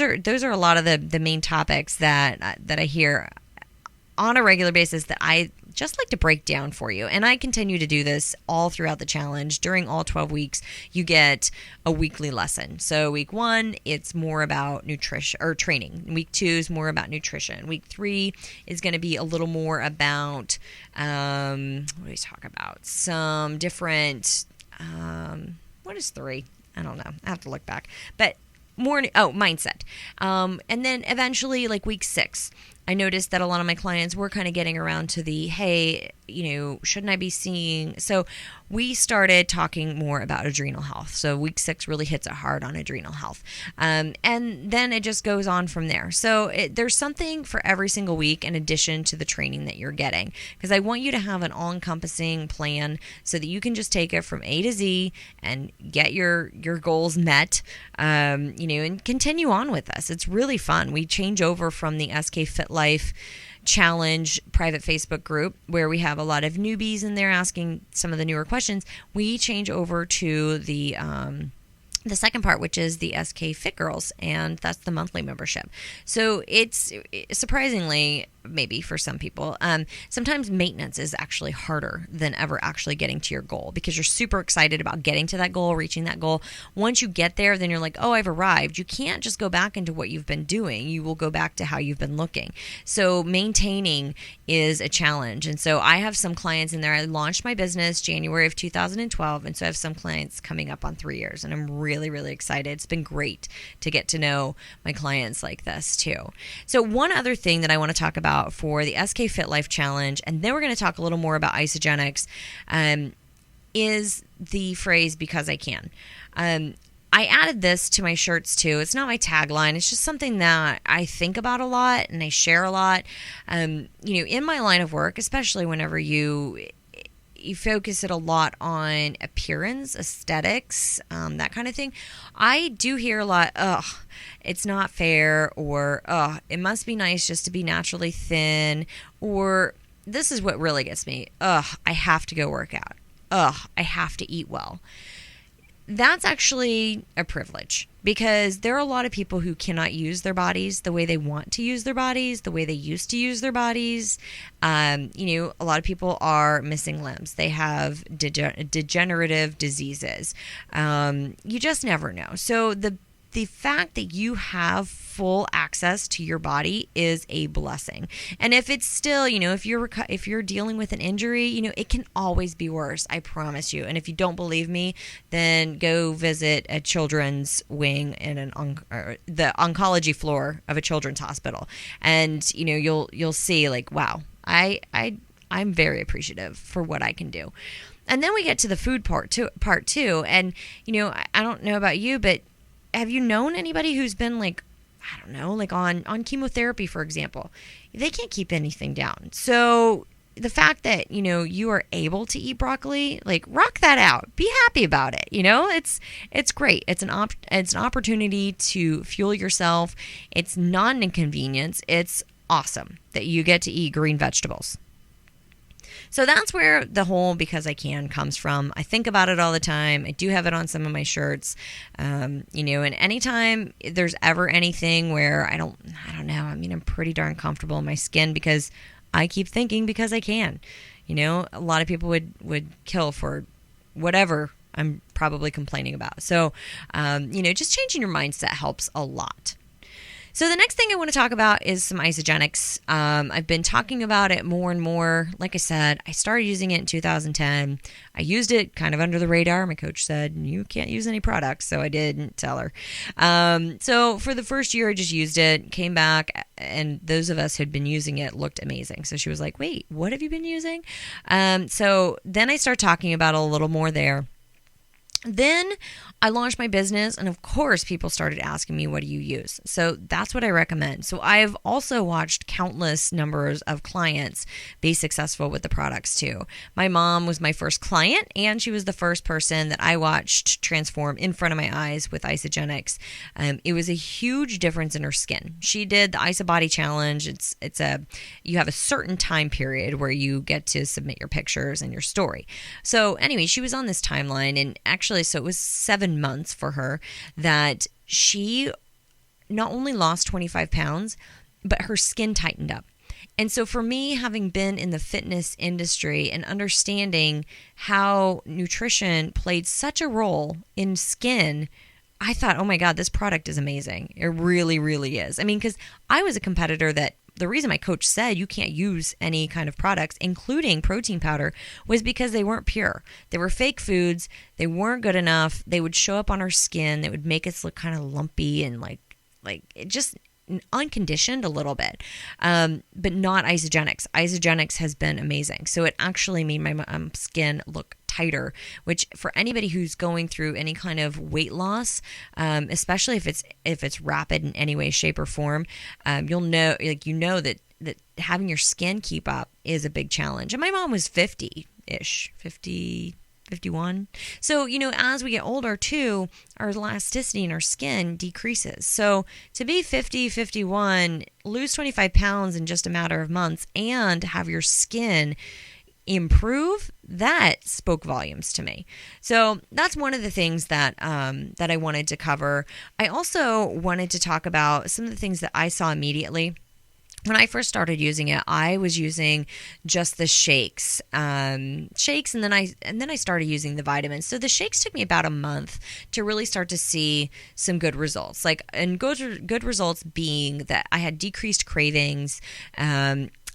are a lot of the main topics that I hear on a regular basis that I just like to break down for you. And I continue to do this all throughout the challenge. During all 12 weeks, you get a weekly lesson. So week 1, it's more about nutrition or training. Week 2 is more about nutrition. Week 3 is going to be a little more about, what do we talk about? Some different, what is 3? I don't know. I have to look back. But mindset. And then eventually, like week 6, I noticed that a lot of my clients were kind of getting around to the, hey, shouldn't I be seeing? So we started talking more about adrenal health. So week 6 really hits it hard on adrenal health. And then it just goes on from there. So there's something for every single week in addition to the training that you're getting. Because I want you to have an all-encompassing plan so that you can just take it from A to Z and get your goals met, and continue on with us. It's really fun. We change over from the SK Fit Life challenge private Facebook group where we have a lot of newbies in there asking some of the newer questions, we change over to the second part, which is the SK Fit Girls, and that's the monthly membership. So it's surprisingly, maybe for some people, sometimes maintenance is actually harder than ever actually getting to your goal, because you're super excited about getting to that goal, reaching that goal. Once you get there, then you're like, oh, I've arrived. You can't just go back into what you've been doing. You will go back to how you've been looking. So maintaining is a challenge. And so I have some clients in there. I launched my business January of 2012, and so I have some clients coming up on 3 years, and I'm really, really excited. It's been great to get to know my clients like this too. So one other thing that I want to talk about for the SK Fit Life Challenge, and then we're going to talk a little more about Isagenix, is the phrase, because I can. I added this to my shirts too. It's not my tagline. It's just something that I think about a lot and I share a lot. In my line of work, especially whenever you focus it a lot on appearance, aesthetics, that kind of thing. I do hear a lot, it's not fair, or it must be nice just to be naturally thin, or this is what really gets me, I have to go work out, I have to eat well. That's actually a privilege, because there are a lot of people who cannot use their bodies the way they want to use their bodies, the way they used to use their bodies. A lot of people are missing limbs. They have degenerative diseases. You just never know. So the fact that you have full access to your body is a blessing. And if it's still, if you're dealing with an injury, it can always be worse. I promise you. And if you don't believe me, then go visit a children's wing in the oncology floor of a children's hospital, and you'll see, like, wow, I'm very appreciative for what I can do. And then we get to the food part two, and I don't know about you, but have you known anybody who's been on chemotherapy, for example? They can't keep anything down. So the fact that, you are able to eat broccoli, rock that out. Be happy about it. It's great. It's an opportunity to fuel yourself. It's not an inconvenience. It's awesome that you get to eat green vegetables. So that's where the whole "because I can" comes from. I think about it all the time. I do have it on some of my shirts. And anytime there's ever anything where I don't know, I'm pretty darn comfortable in my skin because I keep thinking "because I can." A lot of people would kill for whatever I'm probably complaining about. So, just changing your mindset helps a lot. So the next thing I want to talk about is some Isagenix. I've been talking about it more and more. Like I said, I started using it in 2010. I used it kind of under the radar. My coach said, you can't use any products, so I didn't tell her. So for the first year, I just used it, came back, and those of us who'd been using it looked amazing. So she was like, wait, what have you been using? So then I started talking about it a little more there. Then I launched my business, and of course people started asking me, what do you use? So that's what I recommend. So I've also watched countless numbers of clients be successful with the products too. My mom was my first client, and she was the first person that I watched transform in front of my eyes with Isagenix. It was a huge difference in her skin. She did the IsaBody challenge. You have a certain time period where you get to submit your pictures and your story. So anyway, she was on this timeline, and actually, so it was 7 months for her that she not only lost 25 pounds, but her skin tightened up. And so for me, having been in the fitness industry and understanding how nutrition played such a role in skin, I thought, oh my God, this product is amazing. It really, really is. Because I was a competitor that the reason my coach said you can't use any kind of products, including protein powder, was because they weren't pure. They were fake foods. They weren't good enough. They would show up on our skin. They would make us look kind of lumpy and like it just unconditioned a little bit, but not Isagenix. Isagenix has been amazing. So it actually made my skin look tighter, which for anybody who's going through any kind of weight loss, especially if it's rapid in any way, shape, or form, you'll know, that having your skin keep up is a big challenge. And my mom was 50-ish, 50. 51. So, as we get older too, our elasticity in our skin decreases. So to be 50, 51, lose 25 pounds in just a matter of months and have your skin improve, that spoke volumes to me. So that's one of the things that that I wanted to cover. I also wanted to talk about some of the things that I saw immediately. When I first started using it, I was using just the shakes, and then I started using the vitamins. So the shakes took me about a month to really start to see some good results. And good results being that I had decreased cravings,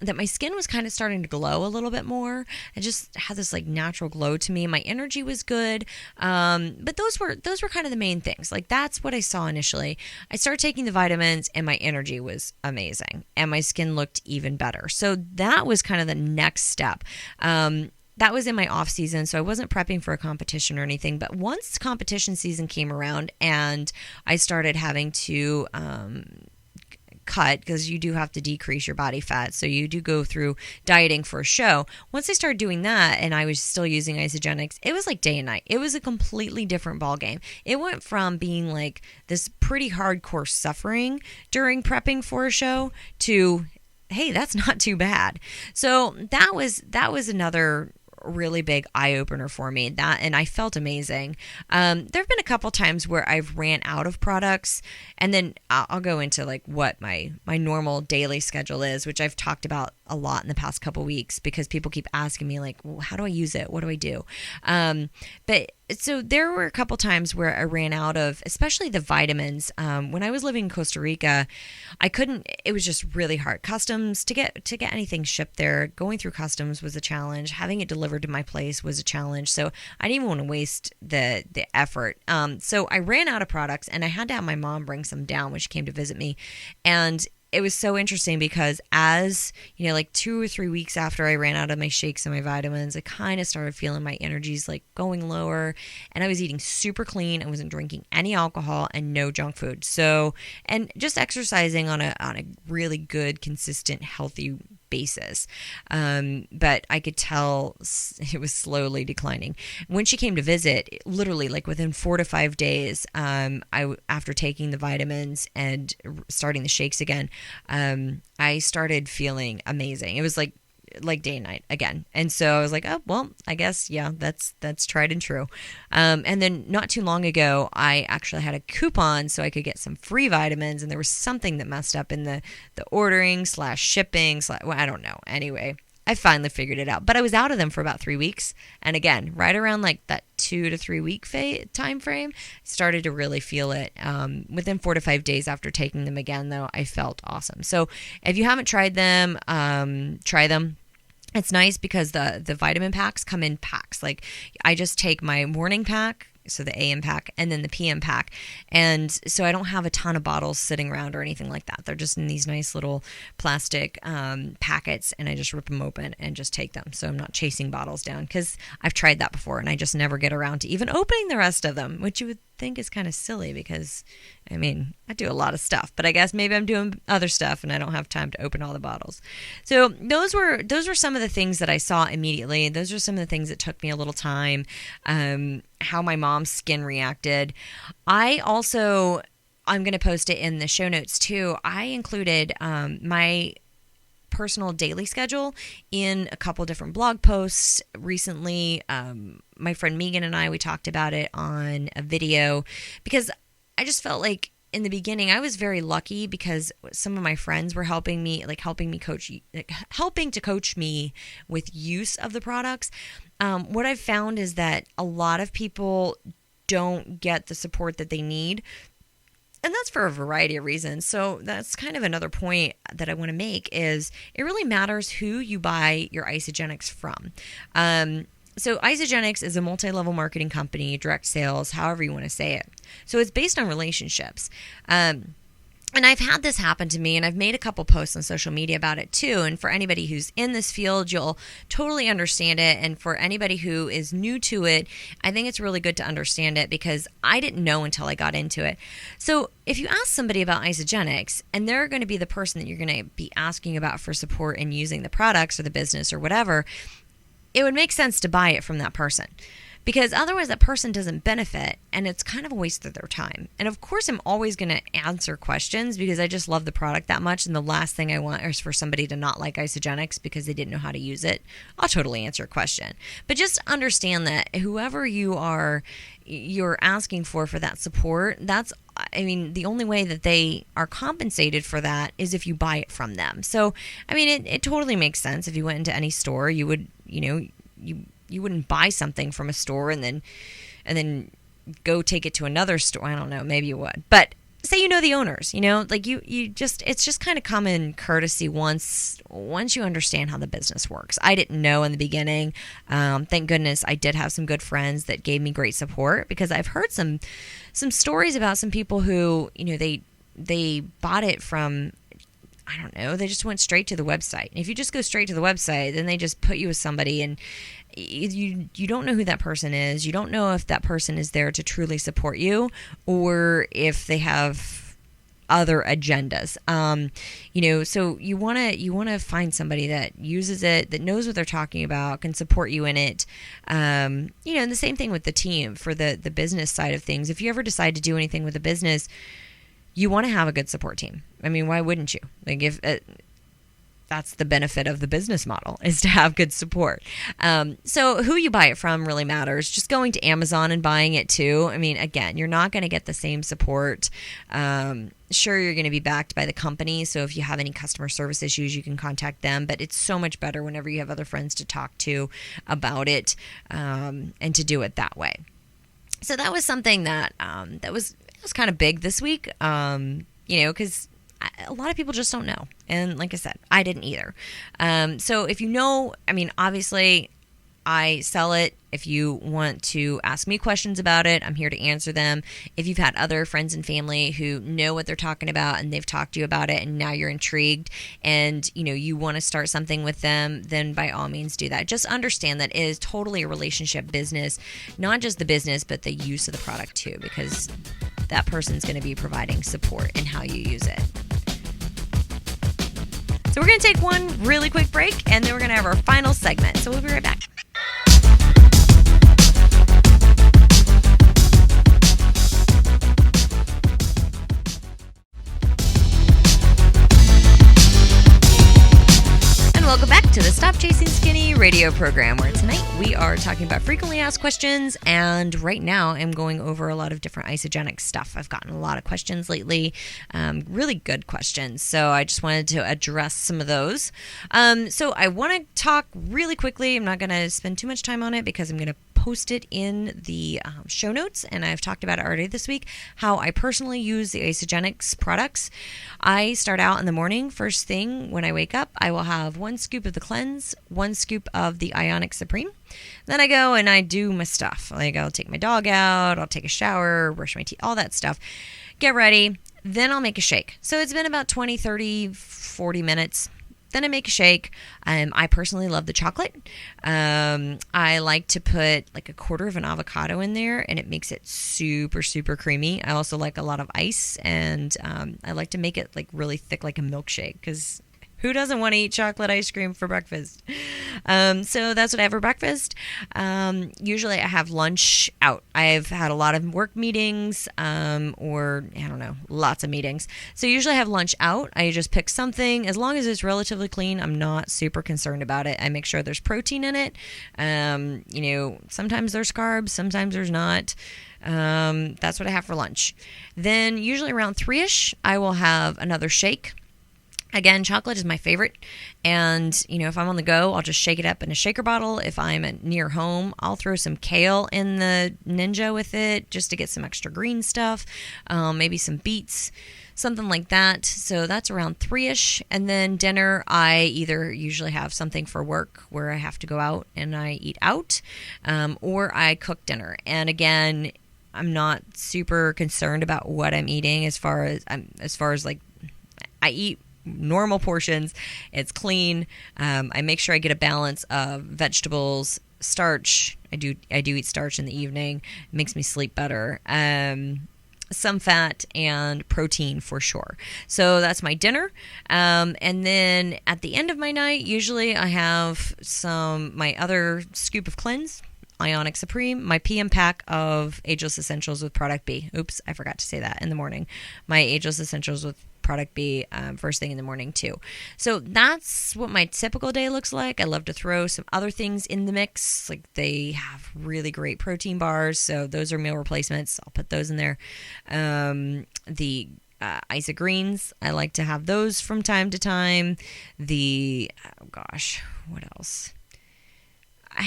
that my skin was kind of starting to glow a little bit more. It just had this natural glow to me. My energy was good. But those were kind of the main things. That's what I saw initially. I started taking the vitamins and my energy was amazing and my skin looked even better. So that was kind of the next step. That was in my off season, so I wasn't prepping for a competition or anything. But once competition season came around and I started having to cut, because you do have to decrease your body fat, so you do go through dieting for a show. Once I started doing that and I was still using Isagenix, it was like day and night. It was a completely different ball game. It went from being this pretty hardcore suffering during prepping for a show to, hey, that's not too bad. So that was another really big eye-opener for me, and I felt amazing. There have been a couple times where I've ran out of products, and then I'll go into what my normal daily schedule is, which I've talked about a lot in the past couple weeks because people keep asking me well, how do I use it? What do I do? But so there were a couple times where I ran out of, especially the vitamins. When I was living in Costa Rica, I couldn't, it was just really hard. Customs, to get anything shipped there, going through customs was a challenge. Having it delivered to my place was a challenge. So I didn't even want to waste the effort. So I ran out of products and I had to have my mom bring some down when she came to visit me. And it was so interesting because as, 2 or 3 weeks after I ran out of my shakes and my vitamins, I kind of started feeling my energies going lower, and I was eating super clean. I wasn't drinking any alcohol and no junk food. So, and just exercising on a really good, consistent, healthy basis. But I could tell it was slowly declining. When she came to visit, literally within 4 to 5 days, after taking the vitamins and starting the shakes again, I started feeling amazing. It was like day and night again. And so I was like, oh, well, I guess, yeah, that's tried and true. And then not too long ago, I actually had a coupon so I could get some free vitamins, and there was something that messed up in the ordering / shipping / well, I don't know. Anyway, I finally figured it out, but I was out of them for about 3 weeks. And again, right around that 2 to 3 week time frame, started to really feel it. Within 4 to 5 days after taking them again, though, I felt awesome. So if you haven't tried them, try them. It's nice because the vitamin packs come in packs. I just take my morning pack, so the AM pack, and then the PM pack. And so I don't have a ton of bottles sitting around or anything like that. They're just in these nice little plastic packets, and I just rip them open and just take them. So I'm not chasing bottles down, because I've tried that before and I just never get around to even opening the rest of them, which you would think is kind of silly because, I do a lot of stuff, but I guess maybe I'm doing other stuff and I don't have time to open all the bottles. So those were some of the things that I saw immediately. Those are some of the things that took me a little time. How my mom's skin reacted. I'm going to post it in the show notes too. I included my personal daily schedule in a couple different blog posts recently. My friend Megan and we talked about it on a video, because I just felt like in the beginning I was very lucky because some of my friends were helping to coach me with use of the products. What I've found is that a lot of people don't get the support that they need. And that's for a variety of reasons. So that's kind of another point that I want to make is it really matters who you buy your Isagenix from. So Isagenix is a multi-level marketing company, direct sales, however you want to say it. So it's based on relationships. And I've had this happen to me, and I've made a couple posts on social media about it too. And for anybody who's in this field, you'll totally understand it. And for anybody who is new to it, I think it's really good to understand it because I didn't know until I got into it. So if you ask somebody about Isagenix, and they're going to be the person that you're going to be asking about for support in using the products or the business or whatever, it would make sense to buy it from that person. because otherwise that person doesn't benefit, and it's kind of a waste of their time. And of course, I'm always going to answer questions because I just love the product that much, and the last thing I want is for somebody to not like Isagenix because they didn't know how to use it. I'll totally answer a question. But just understand that whoever you're asking for that support, the only way that they are compensated for that is if you buy it from them. So, it totally makes sense. If you went into any store, you would, you wouldn't buy something from a store and then go take it to another store. I don't know, maybe you would. But say the owners, it's just kind of common courtesy once you understand how the business works. I didn't know in the beginning. Thank goodness I did have some good friends that gave me great support, because I've heard some stories about some people who, they bought it from, I don't know, they just went straight to the website. And if you just go straight to the website, then they just put you with somebody, and you don't know who that person is. You don't know if that person is there to truly support you or if they have other agendas. So you want to find somebody that uses it, that knows what they're talking about, can support you in it. And the same thing with the team for the business side of things. If you ever decide to do anything with a business, you want to have a good support team. Why wouldn't you? If that's the benefit of the business model, is to have good support. So who you buy it from really matters. Just going to Amazon and buying it too. Again, you're not going to get the same support. Sure, you're going to be backed by the company. So if you have any customer service issues, you can contact them. But it's so much better whenever you have other friends to talk to about it, and to do it that way. So that was something that was kind of big this week, because a lot of people just don't know. And like I said, I didn't either. So if obviously I sell it. If you want to ask me questions about it, I'm here to answer them. If you've had other friends and family who know what they're talking about and they've talked to you about it and now you're intrigued and you want to start something with them, then by all means do that. Just understand that it is totally a relationship business, not just the business, but the use of the product too, because that person's going to be providing support in how you use it. So we're going to take one really quick break, and then we're going to have our final segment. So we'll be right back. Welcome back to the Stop Chasing Skinny radio program, where tonight we are talking about frequently asked questions, and right now I'm going over a lot of different Isagenix stuff. I've gotten a lot of questions lately, really good questions, so I just wanted to address some of those. So I want to talk really quickly. I'm not going to spend too much time on it because I'm going to post it in the show notes, and I've talked about it already this week, how I personally use the Isagenix products. I start out in the morning. First thing when I wake up, I will have 1 scoop of the cleanse, 1 scoop of the Ionic Supreme. Then I go and I do my stuff. I'll take my dog out, I'll take a shower, brush my teeth, all that stuff, get ready. Then I'll make a shake. So it's been about 20, 30, 40 minutes. Then I make a shake. I personally love the chocolate. I like to put like a quarter of an avocado in there, and it makes it super, super creamy. I also like a lot of ice, and I like to make it like really thick, like a milkshake, because who doesn't want to eat chocolate ice cream for breakfast? So that's what I have for breakfast. Usually I have lunch out. I've had a lot of work meetings, or I don't know, lots of meetings. So usually I have lunch out. I just pick something. As long as it's relatively clean, I'm not super concerned about it. I make sure there's protein in it. Sometimes there's carbs, sometimes there's not. That's what I have for lunch. Then usually around 3-ish, I will have another shake. Again, chocolate is my favorite, and, if I'm on the go, I'll just shake it up in a shaker bottle. If I'm near home, I'll throw some kale in the Ninja with it just to get some extra green stuff, maybe some beets, something like that. So that's around 3-ish, and then dinner, I either usually have something for work where I have to go out and I eat out, or I cook dinner. And again, I'm not super concerned about what I'm eating as far as like I eat normal portions. It's clean. I make sure I get a balance of vegetables, starch. I do eat starch in the evening. It makes me sleep better. Some fat and protein for sure. So that's my dinner. And then at the end of my night, usually I have my other scoop of cleanse. Ionic Supreme, my PM pack of Ageless Essentials with Product B. Oops, I forgot to say that in the morning. My Ageless Essentials with Product B first thing in the morning too. So that's what my typical day looks like. I love to throw some other things in the mix. Like they have really great protein bars, so those are meal replacements. I'll put those in there. The Isagenix, I like to have those from time to time. What else? I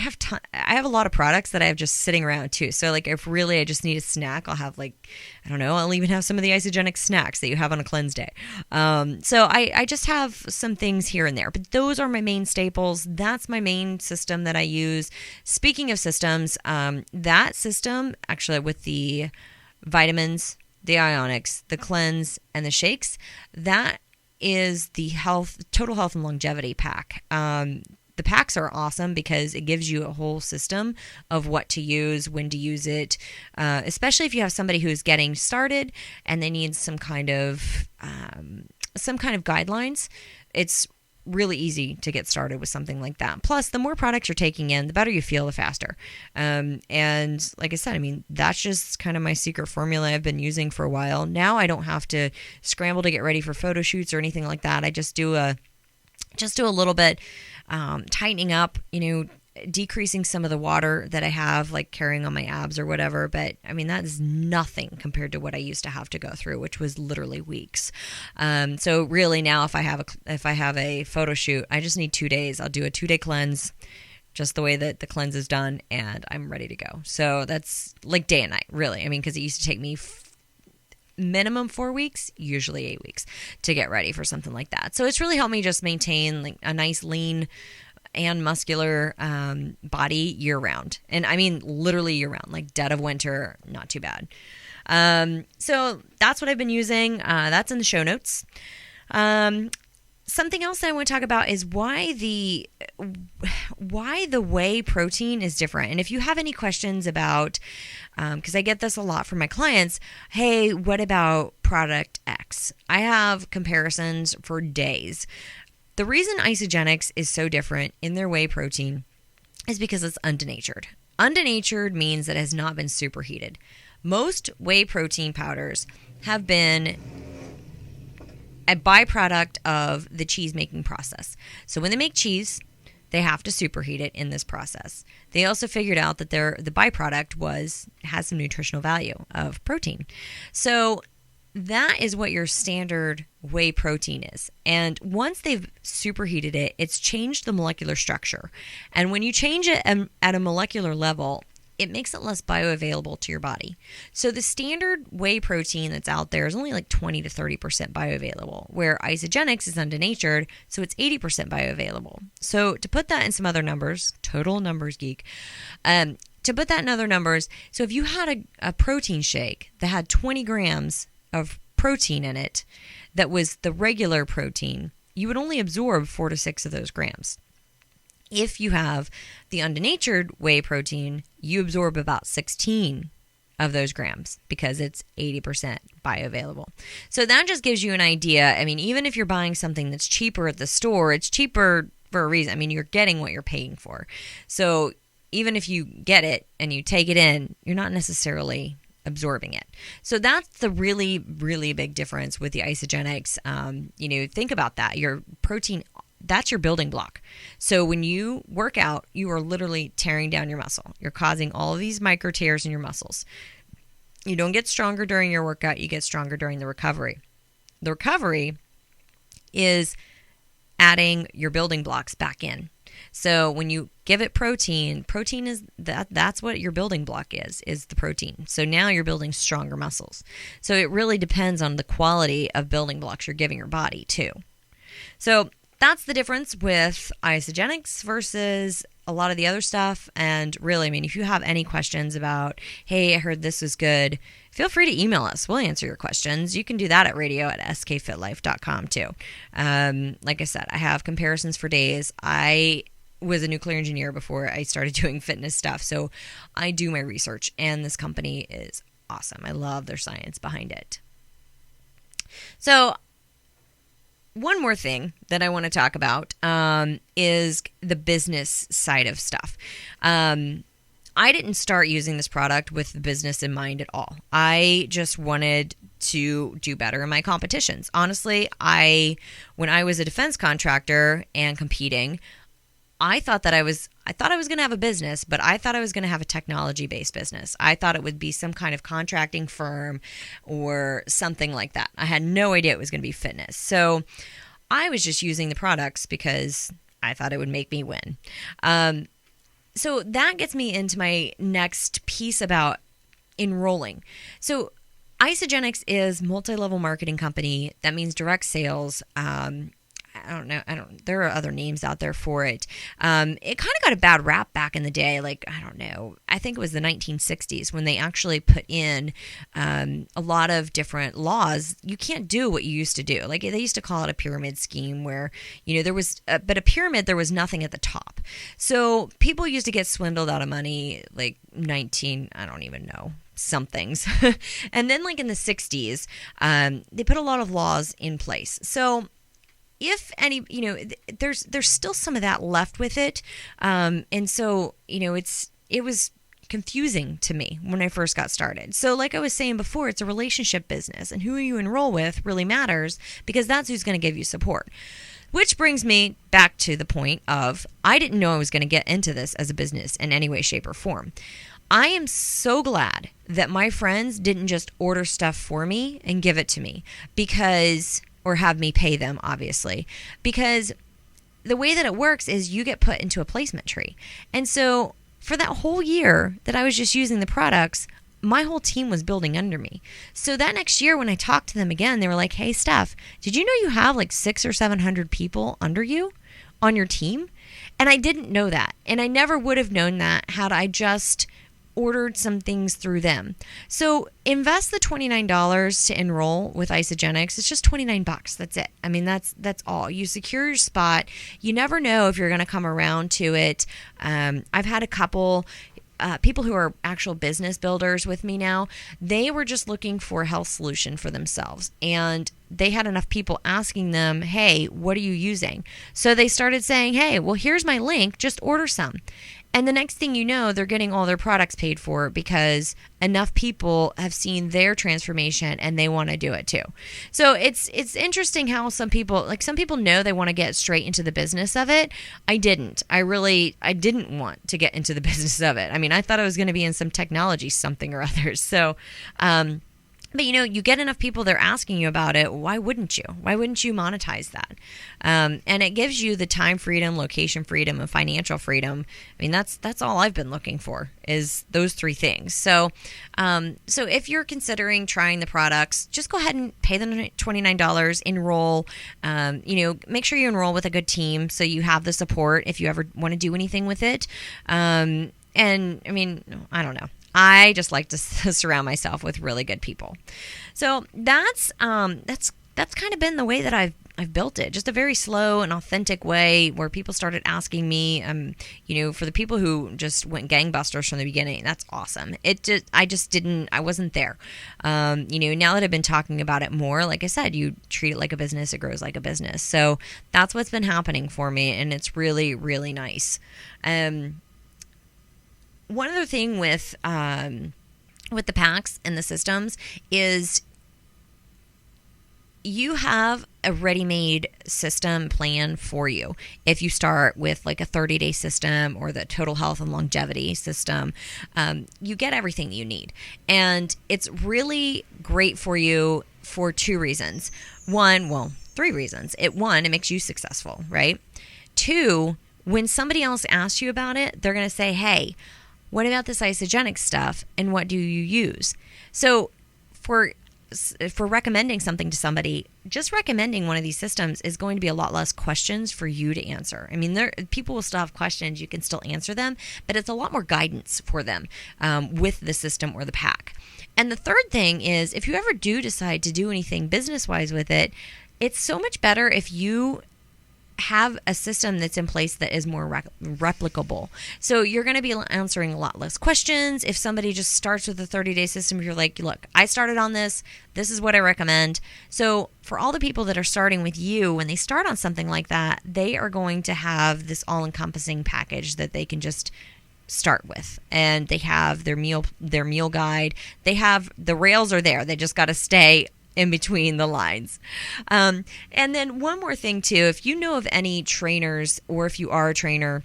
have a lot of products that I have just sitting around too. So like if really I just need a snack, I'll have I'll even have some of the Isagenix snacks that you have on a cleanse day. So I just have some things here and there, but those are my main staples. That's my main system that I use. Speaking of systems, that system actually with the vitamins, the Ionics, the cleanse, and the shakes, that is the total health and longevity pack. The packs are awesome because it gives you a whole system of what to use, when to use it, especially if you have somebody who's getting started and they need some kind of guidelines. It's really easy to get started with something like that. Plus, the more products you're taking in, the better you feel, the faster. And like I said, I mean, that's just kind of my secret formula I've been using for a while. Now I don't have to scramble to get ready for photo shoots or anything like that. I just do a little bit, tightening up, decreasing some of the water that I have, like carrying on my abs or whatever. But I mean, that is nothing compared to what I used to have to go through, which was literally weeks. So really now if I have a photo shoot, I just need 2 days. I'll do a 2-day cleanse, just the way that the cleanse is done, and I'm ready to go. So that's like day and night, really. I mean, because it used to take me minimum 4 weeks, usually 8 weeks to get ready for something like that. So it's really helped me just maintain like a nice lean and muscular body year round. And I mean literally year round, like dead of winter, not too bad. So that's what I've been using. That's in the show notes. Something else that I want to talk about is why the whey protein is different. And if you have any questions about, because I get this a lot from my clients, hey, what about product X? I have comparisons for days. The reason Isagenix is so different in their whey protein is because it's undenatured. Undenatured means that it has not been superheated. Most whey protein powders have been a byproduct of the cheese making process. So when they make cheese, they have to superheat it in this process. They also figured out that the byproduct has some nutritional value of protein. So that is what your standard whey protein is. And once they've superheated it, it's changed the molecular structure. And when you change it at a molecular level, it makes it less bioavailable to your body. So the standard whey protein that's out there is only like 20 to 30% bioavailable, where Isagenix is undenatured, so it's 80% bioavailable. So to put that in some other numbers, total numbers geek, to put that in other numbers, so if you had a protein shake that had 20 grams of protein in it that was the regular protein, you would only absorb 4 to 6 of those grams. If you have the undenatured whey protein, you absorb about 16 of those grams because it's 80% bioavailable. So that just gives you an idea. I mean, even if you're buying something that's cheaper at the store, it's cheaper for a reason. I mean, you're getting what you're paying for. So even if you get it and you take it in, you're not necessarily absorbing it. So that's the really, really big difference with the Isagenix. Think about that. Your protein, that's your building block. So when you work out, you are literally tearing down your muscle. You're causing all of these micro tears in your muscles. You don't get stronger during your workout. You get stronger during the recovery. The recovery is adding your building blocks back in. So when you give it protein is that's what your building block is the protein. So now you're building stronger muscles. So it really depends on the quality of building blocks you're giving your body too. So that's the difference with Isagenix versus a lot of the other stuff. And really, I mean, if you have any questions about, hey, I heard this was good, feel free to email us. We'll answer your questions. You can do that at radio@skfitlife.com too. Like I said, I have comparisons for days. I was a nuclear engineer before I started doing fitness stuff. So I do my research, and this company is awesome. I love their science behind it. So one more thing that I want to talk about is the business side of stuff. I didn't start using this product with the business in mind at all. I just wanted to do better in my competitions. Honestly, when I was a defense contractor and competing, I thought I was going to have a business, but I thought I was going to have a technology-based business. I thought it would be some kind of contracting firm or something like that. I had no idea it was going to be fitness. So I was just using the products because I thought it would make me win. So that gets me into my next piece about enrolling. So Isagenix is multi-level marketing company. That means direct sales. There are other names out there for it. It kind of got a bad rap back in the day. I think it was the 1960s when they actually put in a lot of different laws. You can't do what you used to do. Like they used to call it a pyramid scheme where, there was, but a pyramid, there was nothing at the top. So people used to get swindled out of money, somethings. And then in the 60s, they put a lot of laws in place. So if any, there's still some of that left with it. And so, it was confusing to me when I first got started. So like I was saying before, it's a relationship business, and who you enroll with really matters because that's who's going to give you support. Which brings me back to the point of I didn't know I was going to get into this as a business in any way, shape, or form. I am so glad that my friends didn't just order stuff for me and give it to me or have me pay them, obviously, because the way that it works is you get put into a placement tree. And so for that whole year that I was just using the products, my whole team was building under me. So that next year when I talked to them again, they were like, hey, Steph, did you know you have 600 or 700 people under you on your team? And I didn't know that. And I never would have known that had I just ordered some things through them. So invest the $29 to enroll with Isagenix. It's just $29. That's it. I mean, that's all. You secure your spot. You never know if you're going to come around to it. I've had a couple people who are actual business builders with me now. They were just looking for a health solution for themselves, and they had enough people asking them, hey, what are you using? So they started saying, hey, well, here's my link. Just order some. And the next thing you know, they're getting all their products paid for because enough people have seen their transformation and they want to do it too. So it's interesting how some people know they want to get straight into the business of it. I didn't. I didn't want to get into the business of it. I mean, I thought I was going to be in some technology something or other. So, but you get enough people they're asking you about it. Why wouldn't you? Why wouldn't you monetize that? And it gives you the time freedom, location freedom, and financial freedom. I mean, that's all I've been looking for is those three things. So if you're considering trying the products, just go ahead and pay them $29. Enroll. Make sure you enroll with a good team so you have the support if you ever want to do anything with it. And I mean, I don't know. I just like to surround myself with really good people. So that's kind of been the way that I've built it. Just a very slow and authentic way where people started asking me, for the people who just went gangbusters from the beginning, that's awesome. I wasn't there. Now that I've been talking about it more, like I said, you treat it like a business, it grows like a business. So that's what's been happening for me, and it's really, really nice. One other thing with the packs and the systems is you have a ready-made system plan for you. If you start with a 30-day system or the total health and longevity system, you get everything you need. And it's really great for you for two reasons. Three reasons. It makes you successful, right? Two, when somebody else asks you about it, they're going to say, hey, what about this Isagenix stuff, and what do you use? So for recommending something to somebody, just recommending one of these systems is going to be a lot less questions for you to answer. I mean, people will still have questions. You can still answer them, but it's a lot more guidance for them with the system or the pack. And the third thing is, if you ever do decide to do anything business-wise with it, it's so much better if you have a system that's in place that is more replicable. So you're going to be answering a lot less questions. If somebody just starts with a 30-day system, you're like, look, I started on this. This is what I recommend. So for all the people that are starting with you, when they start on something like that, they are going to have this all-encompassing package that they can just start with, and they have their meal guide. They have the rails are there. They just got to stay in between the lines. And then one more thing too, if you know of any trainers, or if you are a trainer,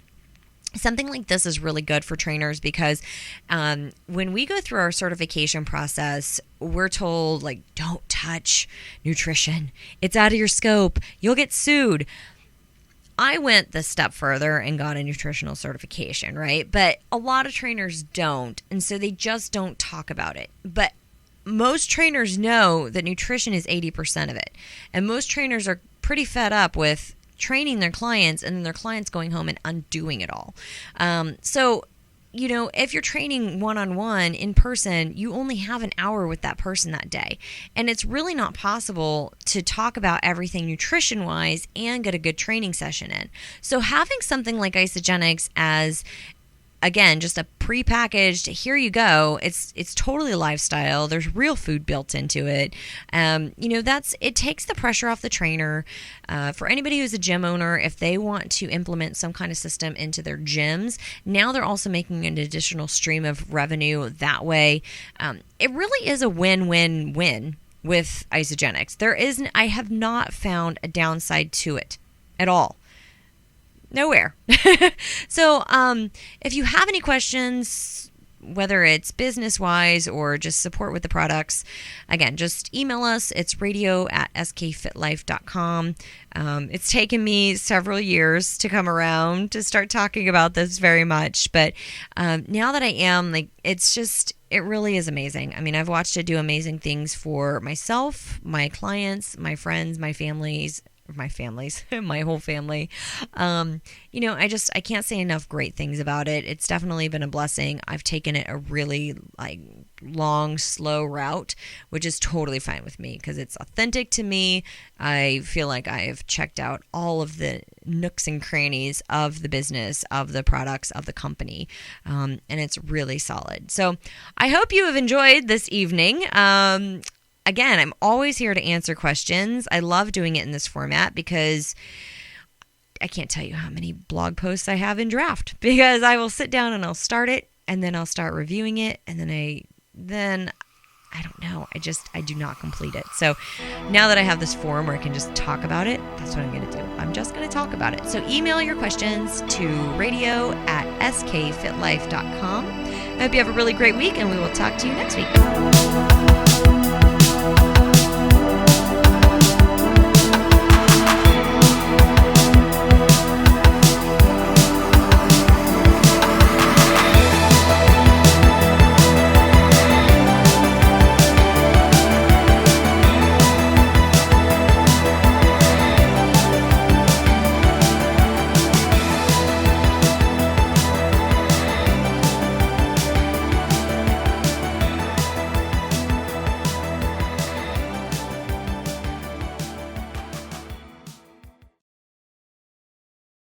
something like this is really good for trainers, because when we go through our certification process, we're told, like, don't touch nutrition. It's out of your scope. You'll get sued. I went the step further and got a nutritional certification, right? But a lot of trainers don't, and so they just don't talk about it. But most trainers know that nutrition is 80% of it. And most trainers are pretty fed up with training their clients and then their clients going home and undoing it all. So, you know, if you're training one-on-one in person, you only have an hour with that person that day. And it's really not possible to talk about everything nutrition-wise and get a good training session in. So having something like Isagenix as, again, just a prepackaged, here you go. It's totally lifestyle. There's real food built into it. You know, it takes the pressure off the trainer. For anybody who's a gym owner, if they want to implement some kind of system into their gyms, now they're also making an additional stream of revenue that way. It really is a win-win-win with Isagenix. I have not found a downside to it at all. Nowhere. So if you have any questions, whether it's business-wise or just support with the products, again, just email us. It's radio@skfitlife.com. It's taken me several years to come around to start talking about this very much. But now that I am, like, it really is amazing. I mean, I've watched it do amazing things for myself, my clients, my friends, my families, my whole family. You know, I can't say enough great things about it. It's definitely been a blessing. I've taken it a really long, slow route, which is totally fine with me because it's authentic to me. I feel like I've checked out all of the nooks and crannies of the business, of the products, of the company. And it's really solid. So I hope you have enjoyed this evening. Again, I'm always here to answer questions. I love doing it in this format because I can't tell you how many blog posts I have in draft, because I will sit down and I'll start it and then I'll start reviewing it, and then I don't know. I do not complete it. So now that I have this forum where I can just talk about it, that's what I'm going to do. I'm just going to talk about it. So email your questions to radio@skfitlife.com. I hope you have a really great week, and we will talk to you next week.